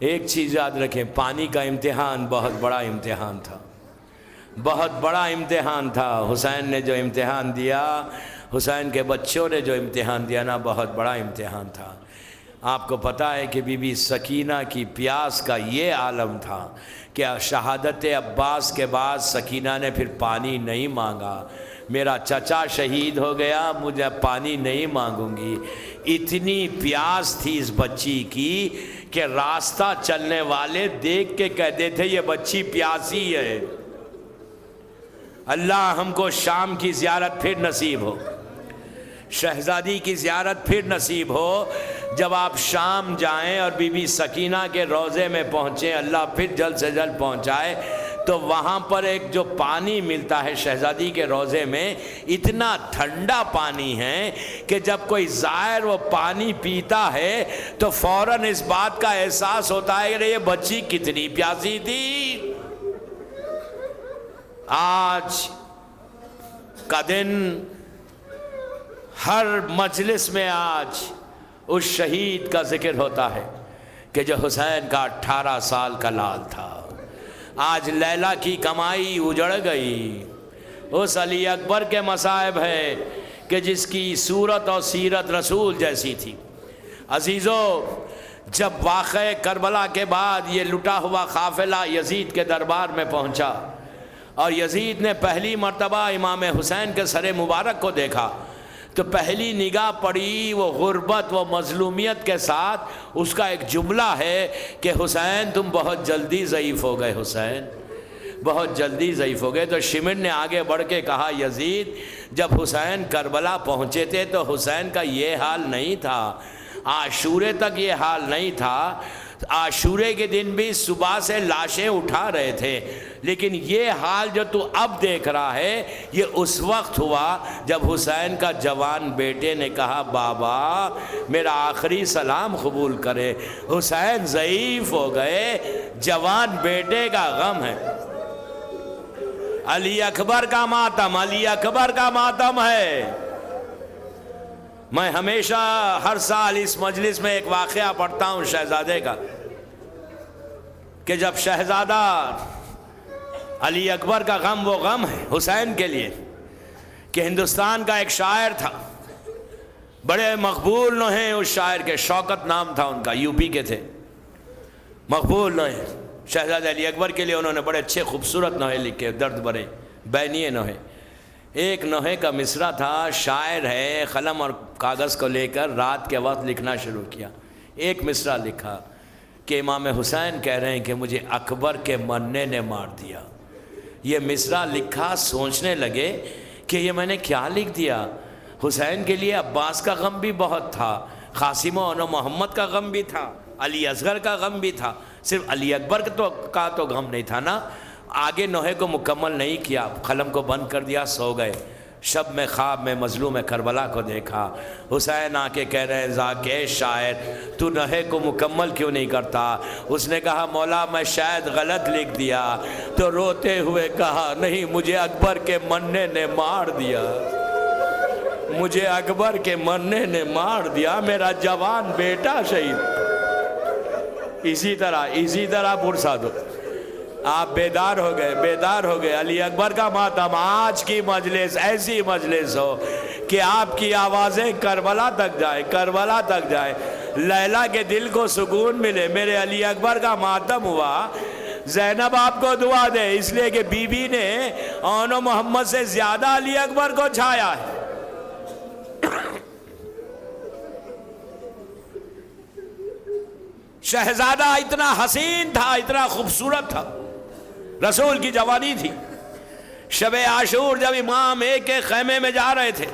ایک چیز یاد رکھیں، پانی کا امتحان بہت بڑا امتحان تھا، بہت بڑا امتحان تھا۔ حسین نے جو امتحان دیا، حسین کے بچوں نے جو امتحان دیا نا، بہت بڑا امتحان تھا۔ آپ کو پتہ ہے کہ بی بی سکینہ کی پیاس کا یہ عالم تھا کہ شہادت عباس کے بعد سکینہ نے پھر پانی نہیں مانگا۔ میرا چچا شہید ہو گیا، مجھے پانی نہیں مانگوں گی۔ اتنی پیاس تھی اس بچی کی کہ راستہ چلنے والے دیکھ کے کہتے تھے یہ بچی پیاسی ہے۔ اللہ ہم کو شام کی زیارت پھر نصیب ہو، شہزادی کی زیارت پھر نصیب ہو۔ جب آپ شام جائیں اور بی بی سکینہ کے روضے میں پہنچیں، اللہ پھر جلد سے جلد پہنچائے، تو وہاں پر ایک جو پانی ملتا ہے شہزادی کے روضے میں، اتنا ٹھنڈا پانی ہے کہ جب کوئی زائر وہ پانی پیتا ہے تو فوراً اس بات کا احساس ہوتا ہے کہ یہ بچی کتنی پیاسی تھی۔ آج کا دن ہر مجلس میں آج اس شہید کا ذکر ہوتا ہے کہ جو حسین کا 18 سال کا لال تھا۔ آج لیلا کی کمائی اجڑ گئی۔ اس علی اکبر کے مصائب ہے کہ جس کی صورت اور سیرت رسول جیسی تھی۔ عزیزو، جب واقعہ کربلا کے بعد یہ لٹا ہوا قافلہ یزید کے دربار میں پہنچا اور یزید نے پہلی مرتبہ امام حسین کے سر مبارک کو دیکھا، تو پہلی نگاہ پڑی وہ غربت و مظلومیت کے ساتھ۔ اس کا ایک جملہ ہے کہ حسین تم بہت جلدی ضعیف ہو گئے، حسین بہت جلدی ضعیف ہو گئے۔ تو شمر نے آگے بڑھ کے کہا یزید جب حسین کربلا پہنچے تھے تو حسین کا یہ حال نہیں تھا، عاشورے تک یہ حال نہیں تھا، عاشورے کے دن بھی صبح سے لاشیں اٹھا رہے تھے، لیکن یہ حال جو تو اب دیکھ رہا ہے یہ اس وقت ہوا جب حسین کا جوان بیٹے نے کہا بابا میرا آخری سلام قبول کرے۔ حسین ضعیف ہو گئے، جوان بیٹے کا غم ہے۔ علی اکبر کا ماتم، علی اکبر کا ماتم ہے۔ میں ہمیشہ ہر سال اس مجلس میں ایک واقعہ پڑھتا ہوں شہزادے کا، کہ جب شہزادہ علی اکبر کا غم وہ غم ہے حسین کے لیے، کہ ہندوستان کا ایک شاعر تھا، بڑے مقبول نوحے اس شاعر کے، شوکت نام تھا ان کا، یو پی کے تھے، مقبول نوحے۔ شہزادہ علی اکبر کے لیے انہوں نے بڑے اچھے خوبصورت نوحے لکھے، درد بھرے بینیے نوحے۔ ایک نوحے کا مصرع تھا، شاعر ہے، قلم اور کاغذ کو لے کر رات کے وقت لکھنا شروع کیا۔ ایک مصرع لکھا کہ امام حسین کہہ رہے ہیں کہ مجھے اکبر کے مرنے نے مار دیا۔ یہ مصرع لکھا، سوچنے لگے کہ یہ میں نے کیا لکھ دیا۔ حسین کے لیے عباس کا غم بھی بہت تھا، قاسم و محمد کا غم بھی تھا، علی اصغر کا غم بھی تھا، صرف علی اکبر کا تو غم نہیں تھا نا۔ آگے نوحے کو مکمل نہیں کیا، قلم کو بند کر دیا، سو گئے۔ شب میں خواب میں مظلوم کربلا کو دیکھا، حسین آ کے کہہ رہے ہیں ذاکر شاعر تو نوحے کو مکمل کیوں نہیں کرتا؟ اس نے کہا مولا میں شاید غلط لکھ دیا، تو روتے ہوئے کہا نہیں مجھے اکبر کے مرنے نے مار دیا، مجھے اکبر کے مرنے نے مار دیا، میرا جوان بیٹا شہید۔ اسی طرح پرسا دو، آپ بیدار ہو گئے۔ علی اکبر کا ماتم، آج کی مجلس ایسی مجلس ہو کہ آپ کی آوازیں کربلا تک جائیں، لیلا کے دل کو سکون ملے۔ میرے علی اکبر کا ماتم ہوا، زینب آپ کو دعا دے، اس لیے کہ بی بی نے اون و محمد سے زیادہ علی اکبر کو چھایا ہے۔ شہزادہ اتنا حسین تھا، اتنا خوبصورت تھا، رسول کی جوانی تھی۔ شب عاشور جب امام ایک کے خیمے میں جا رہے تھے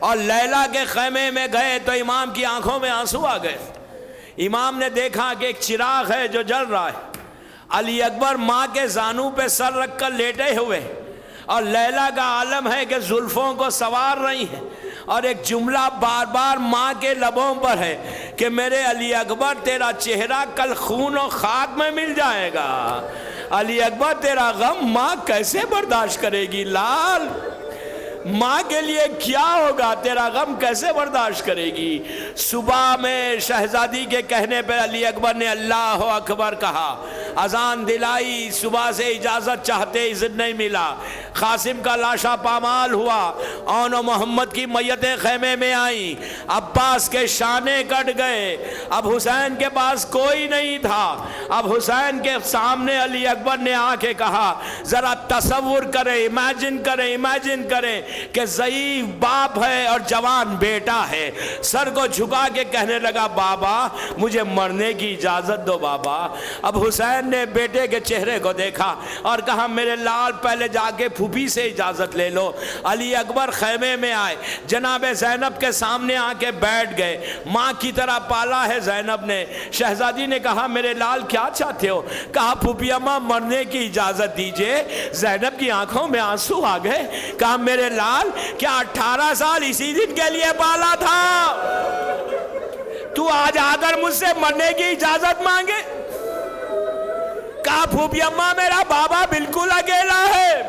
اور لیلا کے خیمے میں گئے تو امام کی آنکھوں میں آنسو آ گئے۔ امام نے دیکھا کہ ایک چراغ ہے جو جل رہا ہے، علی اکبر ماں کے زانو پہ سر رکھ کر لیٹے ہوئے، اور لیلا کا عالم ہے کہ زلفوں کو سوار رہی ہیں، اور ایک جملہ بار بار ماں کے لبوں پر ہے کہ میرے علی اکبر تیرا چہرہ کل خون و خاک میں مل جائے گا۔ علی اکبر تیرا غم ماں کیسے برداشت کرے گی؟ لال ماں کے لیے کیا ہوگا، تیرا غم کیسے برداشت کرے گی؟ صبح میں شہزادی کے کہنے پر علی اکبر نے اللہ اکبر کہا، اذان دلائی، صبح سے اجازت چاہتے اذن نہیں ملا، قاسم کا لاشا پامال ہوا، اون و محمد کی میتیں خیمے میں آئیں، عباس کے شانے کٹ گئے، اب حسین کے پاس کوئی نہیں تھا۔ اب حسین کے سامنے علی اکبر نے آ کے کہا ذرا تصور کریں، امیجن کریں کہ ضعیف باپ ہے اور جوان بیٹا ہے، سر کو جھکا کے کہنے لگا بابا مجھے مرنے کی اجازت دو بابا۔ اب حسین نے بیٹے کے چہرے کو دیکھا اور کہا میرے لال پہلے جا کے پھوپھی سے اجازت لے لو۔ علی اکبر خیمے میں آئے، جناب زینب کے سامنے آ کے بیٹھ گئے، ماں کی طرح پالا ہے زینب نے۔ شہزادی نے کہا میرے لال کیا چاہتے ہو؟ کہا پھوپھی اماں مرنے کی اجازت دیجئے۔ زینب کی آنکھوں میں آنسو آ گئے، کہا میرے لال کیا 18 سال اسی دن کے لیے پالا تھا؟ تو آج آ کر مجھ سے مرنے کی اجازت مانگے؟ کہا پھوپھی اماں میرا بابا بالکل اکیلا ہے۔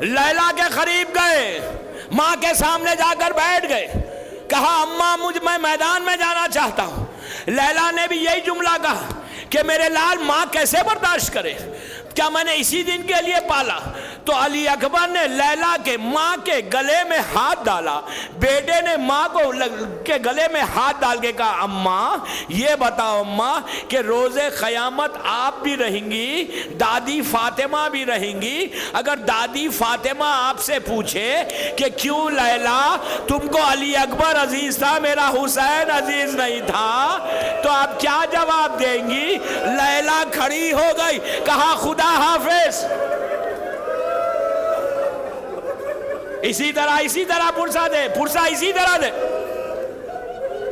لیلا کے قریب گئے، ماں کے سامنے جا کر بیٹھ گئے، کہا اماں میں میدان میں جانا چاہتا ہوں۔ لیلا نے بھی یہی جملہ کہا کہ میرے لال ماں کیسے برداشت کرے، کیا میں نے اسی دن کے لیے پالا؟ تو علی اکبر نے لیلا کے ماں کے گلے میں ہاتھ ڈالا، بیٹے نے ماں کے گلے میں ہاتھ ڈال کے کہا اماں یہ بتاؤ اماں کہ روز قیامت آپ بھی رہیں گی، دادی فاطمہ بھی رہیں گی، اگر دادی فاطمہ آپ سے پوچھے کہ کیوں لیلا تم کو علی اکبر عزیز تھا میرا حسین عزیز نہیں تھا، تو آپ اب کیا جواب دیں گی؟ لیلا کھڑی ہو گئی، کہا خدا حافظ۔ اسی طرح پرسا دے، اسی طرح دے۔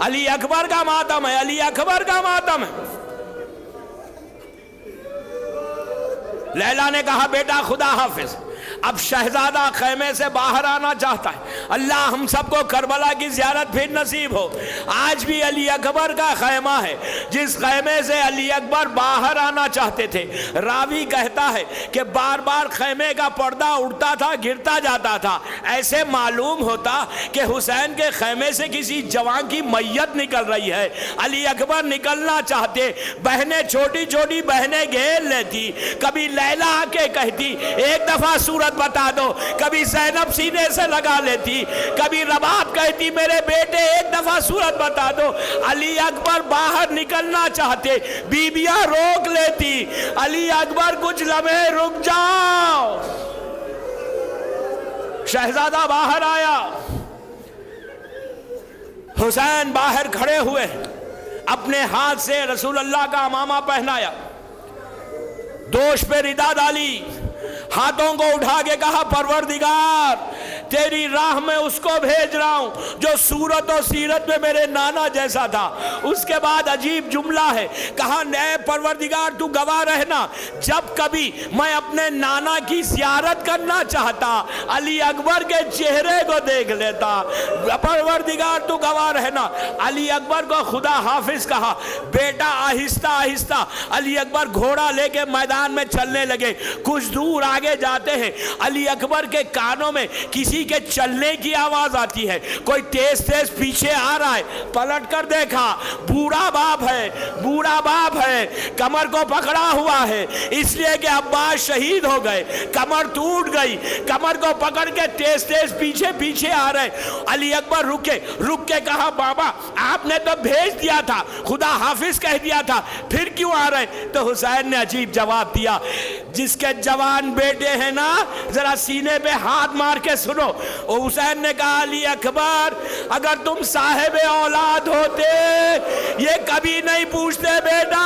علی اکبر کا ماتم ہے، علی اکبر کا ماتم ہے۔ لیلا نے کہا بیٹا خدا حافظ۔ اب شہزادہ خیمے سے باہر آنا چاہتا ہے۔ اللہ ہم سب کو کربلا کی زیارت پھر نصیب ہو۔ آج بھی علی اکبر کا خیمہ ہے جس خیمے سے علی اکبر باہر آنا چاہتے تھے۔ راوی کہتا ہے کہ بار بار خیمے کا پردہ اڑتا تھا، گرتا جاتا تھا، ایسے معلوم ہوتا کہ حسین کے خیمے سے کسی جوان کی میت نکل رہی ہے۔ علی اکبر نکلنا چاہتے، بہنیں چھوٹی چھوٹی بہنیں گھیر لیتی، کبھی لیلا آ کے کہتی ایک دفعہ صورت بتا دو، کبھی زینب سینے سے لگا لیتی، کبھی رباب کہتی میرے بیٹے ایک دفعہ صورت بتا دو۔ علی اکبر باہر نکلنا چاہتے، بیبیاں روک لیتی، علی اکبر کچھ لمحے رک جاؤ۔ شہزادہ باہر آیا، حسین باہر کھڑے ہوئے، اپنے ہاتھ سے رسول اللہ کا امامہ پہنایا، دوش پہ ردا ڈالی، ہاتھوں کو اٹھا کے کہا پروردگار تیری راہ میں اس کو بھیج رہا ہوں جو صورت و سیرت میں میرے نانا جیسا تھا۔ اس کے بعد عجیب جملہ ہے، کہا اے پروردگار تو گواہ رہنا جب کبھی میں اپنے نانا کی زیارت کرنا چاہتا علی اکبر کے چہرے کو دیکھ لیتا۔ پروردگار تو گواہ رہنا۔ علی اکبر کو خدا حافظ کہا۔ بیٹا آہستہ آہستہ علی اکبر گھوڑا لے کے میدان میں چلنے لگے۔ کچھ دور آگے جاتے ہیں، علی اکبر کے کانوں میں کسی کے چلنے کی آواز آتی ہے، کوئی تیز تیز پیچھے آ رہا ہے۔ پلٹ کر دیکھا، بوڑھا باپ ہے، کمر کو پکڑا ہوا ہے، اس لیے کہ عباس شہید ہو گئے، کمر ٹوٹ گئی، کمر کو پکڑ کے تیز تیز پیچھے آ رہے۔ علی اکبر رک کے کہا بابا آپ نے تو بھیج دیا تھا، خدا حافظ کہہ دیا تھا، پھر کیوں آ رہے؟ تو حسین نے عجیب جواب دیا، جس کے جوان بیٹے ہیں نا ذرا سینے پہ ہاتھ مار کے سنو۔ حسین نے کہا علی اکبر اگر تم صاحب اولاد ہوتے یہ کبھی نہیں پوچھتے بیٹا،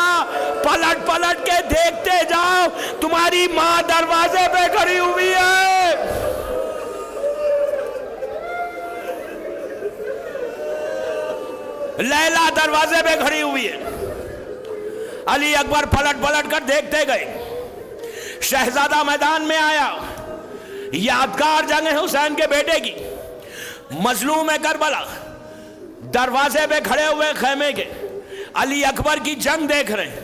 پلٹ کے دیکھتے جاؤ تمہاری ماں دروازے پہ کھڑی ہوئی ہے۔ لیلا دروازے پہ کھڑی ہوئی ہے۔ علی اکبر پلٹ کر دیکھتے گئے۔ شہزادہ میدان میں آیا، یادگار جنگ ہے حسین کے بیٹے کی، مظلوم ہے کربلا، دروازے پہ کھڑے ہوئے خیمے کے علی اکبر کی جنگ دیکھ رہے ہیں۔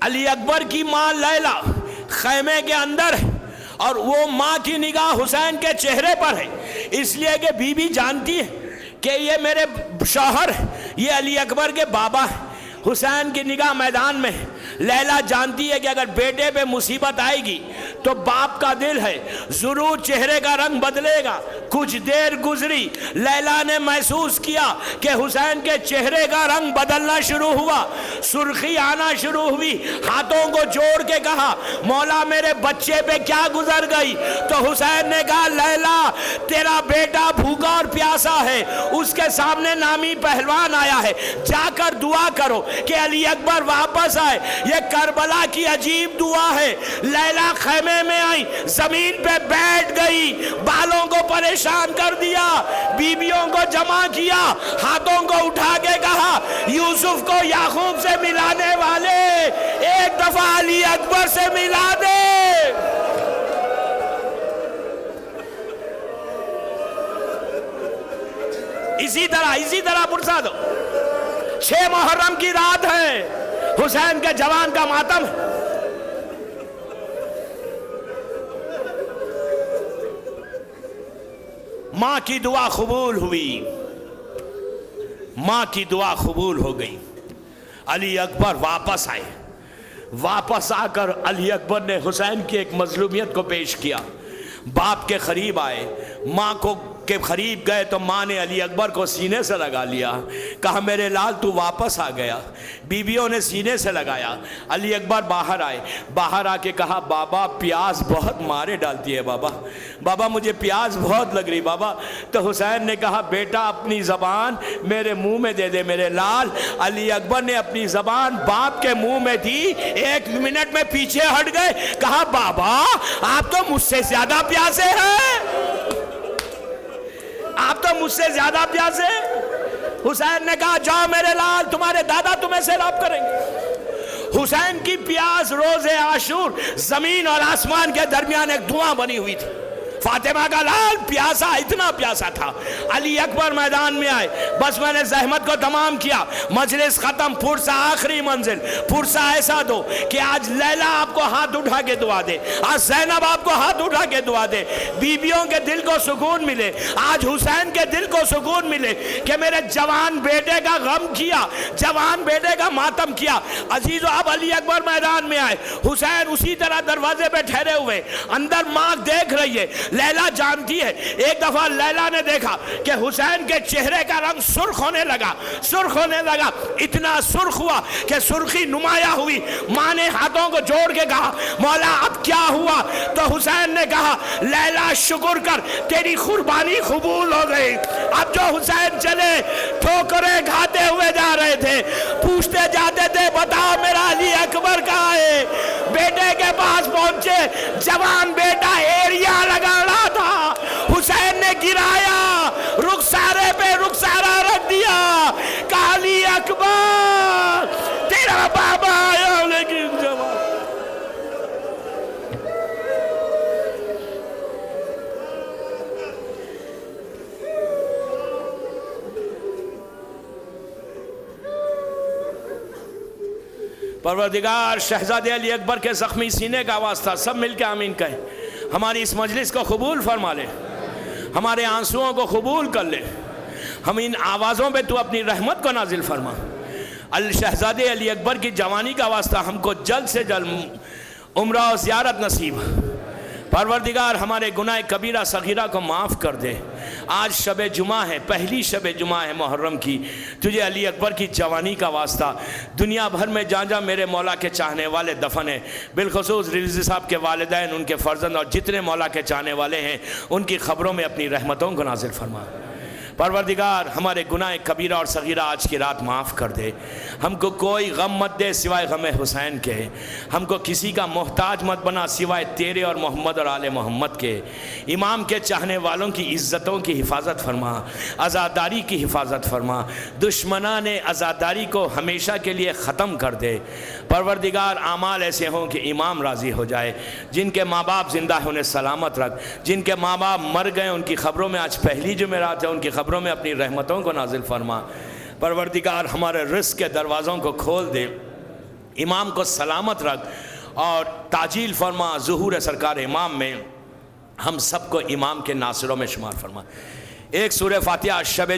علی اکبر کی ماں لیلا خیمے کے اندر ہے اور وہ ماں کی نگاہ حسین کے چہرے پر ہے، اس لیے کہ بی بی جانتی ہے کہ یہ میرے شوہر ہے، یہ علی اکبر کے بابا ہے۔ حسین کی نگاہ میدان میں ہے۔ لیلا جانتی ہے کہ اگر بیٹے پہ مصیبت آئے گی تو باپ کا دل ہے ضرور چہرے کا رنگ بدلے گا۔ کچھ دیر گزری، لیلا نے محسوس کیا کہ حسین کے چہرے کا رنگ بدلنا شروع ہوا، سرخی آنا شروع ہوئی۔ ہاتھوں کو جوڑ کے کہا مولا میرے بچے پہ کیا گزر گئی؟ تو حسین نے کہا لیلا تیرا بیٹا بھوکا اور پیاسا ہے، اس کے سامنے نامی پہلوان آیا ہے، جا کر دعا کرو کہ علی اکبر واپس آئے۔ یہ کربلا کی عجیب دعا ہے۔ لیلا خیمے میں آئی، زمین پہ بیٹھ گئی، بالوں کو پریشان کر دیا، بیویوں کو جمع کیا، ہاتھوں کو اٹھا کے کہا یوسف کو یعقوب سے ملانے والے ایک دفعہ علی اکبر سے ملا دے۔ اسی طرح پرسا دو۔ 6 محرم کی رات ہے، حسین کے جوان کا ماتم ہے۔ ماں کی دعا قبول ہوئی، ماں کی دعا قبول ہو گئی۔ علی اکبر واپس آئے، واپس آ کر علی اکبر نے حسین کی ایک مظلومیت کو پیش کیا، باپ کے قریب آئے، ماں کو کے قریب گئے تو ماں نے علی اکبر کو سینے سے لگا لیا، کہا میرے لال تو واپس آ گیا۔ بیویوں نے سینے سے لگایا۔ علی اکبر باہر آئے، باہر آ کے کہا بابا پیاس بہت مارے ڈالتی ہے، بابا مجھے پیاس بہت لگ رہی بابا۔ تو حسین نے کہا بیٹا اپنی زبان میرے منہ میں دے دے میرے لال۔ علی اکبر نے اپنی زبان باپ کے منہ میں دی، 1 منٹ میں پیچھے ہٹ گئے، کہا بابا آپ تو مجھ سے زیادہ پیاسے ہیں، آپ تو مجھ سے زیادہ پیاسے ہیں۔ حسین نے کہا جاؤ میرے لال تمہارے دادا تمہیں سیراب کریں گے۔ حسین کی پیاس روز عاشور زمین اور آسمان کے درمیان ایک دھواں بنی ہوئی تھی۔ فاطمہ کا لال پیاسا، اتنا پیاسا تھا۔ علی اکبر میدان میں آئے، بس میں نے زحمت کو تمام کیا، مجلس ختم، پھرسا آخری منزل، پھرسا ایسا دو کہ آج لیلا آپ کو ہاتھ اٹھا کے دعا دے، آج زینب آپ کو ہاتھ اٹھا کے دعا دے، بیویوں کے دل کو سکون ملے، آج حسین کے دل کو سکون ملے کہ میرے جوان بیٹے کا غم کیا، جوان بیٹے کا ماتم کیا۔ عزیزو اب علی اکبر میدان میں آئے، حسین اسی طرح دروازے پہ ٹھہرے ہوئے، اندر ماں دیکھ رہی ہے، لیلا جانتی ہے۔ ایک دفعہ لیلا نے دیکھا کہ حسین کے چہرے کا رنگ سرخ ہونے لگا، سرخ ہونے لگا، اتنا سرخ ہوا کہ سرخی نمایاں ہوئی۔ ماں نے ہاتھوں کو جوڑ کے کہا مولا اب کیا ہوا؟ تو حسین نے کہا لیلا شکر کر تیری قربانی قبول ہو گئی۔ اب جو حسین چلے ٹھوکریں کھاتے ہوئے جا رہے تھے، پوچھتے جاتے تھے بتاؤ میرا علی اکبر کہاں ہے؟ بیٹے کے پاس پہنچے، جوان بیٹا ایریا لگا رہا تھا، حسین نے گرایا، رخسارے پہ رخسارہ رکھ دیا، کہا علی اکبر تیرا بابا آیا لیکن جوان۔ پروردگار شہزادے علی اکبر کے زخمی سینے کا واسطہ سب مل کے آمین کہیں، ہماری اس مجلس کو قبول فرما لے، ہمارے آنسوؤں کو قبول کر لے، ہم ان آوازوں پہ تو اپنی رحمت کو نازل فرما۔ شہزادے علی اکبر کی جوانی کا واسطہ ہم کو جلد سے جلد عمرہ و زیارت نصیب۔ پروردگار ہمارے گناہ کبیرہ صغیرہ کو معاف کر دے۔ آج شب جمعہ ہے، پہلی شب جمعہ ہے محرم کی، تجھے علی اکبر کی جوانی کا واسطہ دنیا بھر میں جہاں جہاں میرے مولا کے چاہنے والے دفن ہیں، بالخصوص رضوی صاحب کے والدین، ان کے فرزند اور جتنے مولا کے چاہنے والے ہیں، ان کی خبروں میں اپنی رحمتوں کو نازل فرما۔ پروردگار ہمارے گناہ کبیرہ اور صغیرہ آج کی رات معاف کر دے، ہم کو کوئی غم مت دے سوائے غم حسین کے، ہم کو کسی کا محتاج مت بنا سوائے تیرے اور محمد اور آل محمد کے۔ امام کے چاہنے والوں کی عزتوں کی حفاظت فرما، عزاداری کی حفاظت فرما، دشمنان عزاداری کو ہمیشہ کے لیے ختم کر دے۔ پروردگار اعمال ایسے ہوں کہ امام راضی ہو جائے، جن کے ماں باپ زندہ ہیں انہیں سلامت رکھ، جن کے ماں باپ مر گئے ان کی خبروں میں آج پہلی جمعرات ہے، ان کی خبروں میں اپنی رحمتوں کو نازل فرما۔ پروردگار ہمارے رزق کے دروازوں کو کھول دے، امام کو سلامت رکھ اور تعجیل فرما ظہور سرکار امام میں، ہم سب کو امام کے ناصروں میں شمار فرما۔ ایک سورہ فاتحہ شب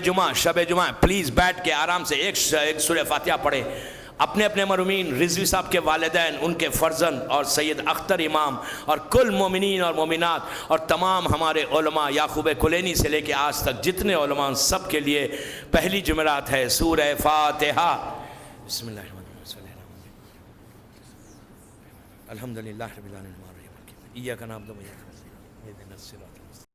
جمعہ پلیز بیٹھ کے آرام سے ایک سورہ فاتحہ پڑھیں، اپنے اپنے مرحومین رضوی صاحب کے والدین، ان کے فرزند اور سید اختر امام اور کل مومنین اور مومنات اور تمام ہمارے علماء یعقوب کلینی سے لے کے آج تک جتنے علماء ان سب کے لیے پہلی جمعرات ہے سورہ فاتحہ۔ بسم اللہ الرحمن الرحیم، الحمدللہ رب العالمین، ایاک نعبد و ایاک نستعین، اہدنا الصراط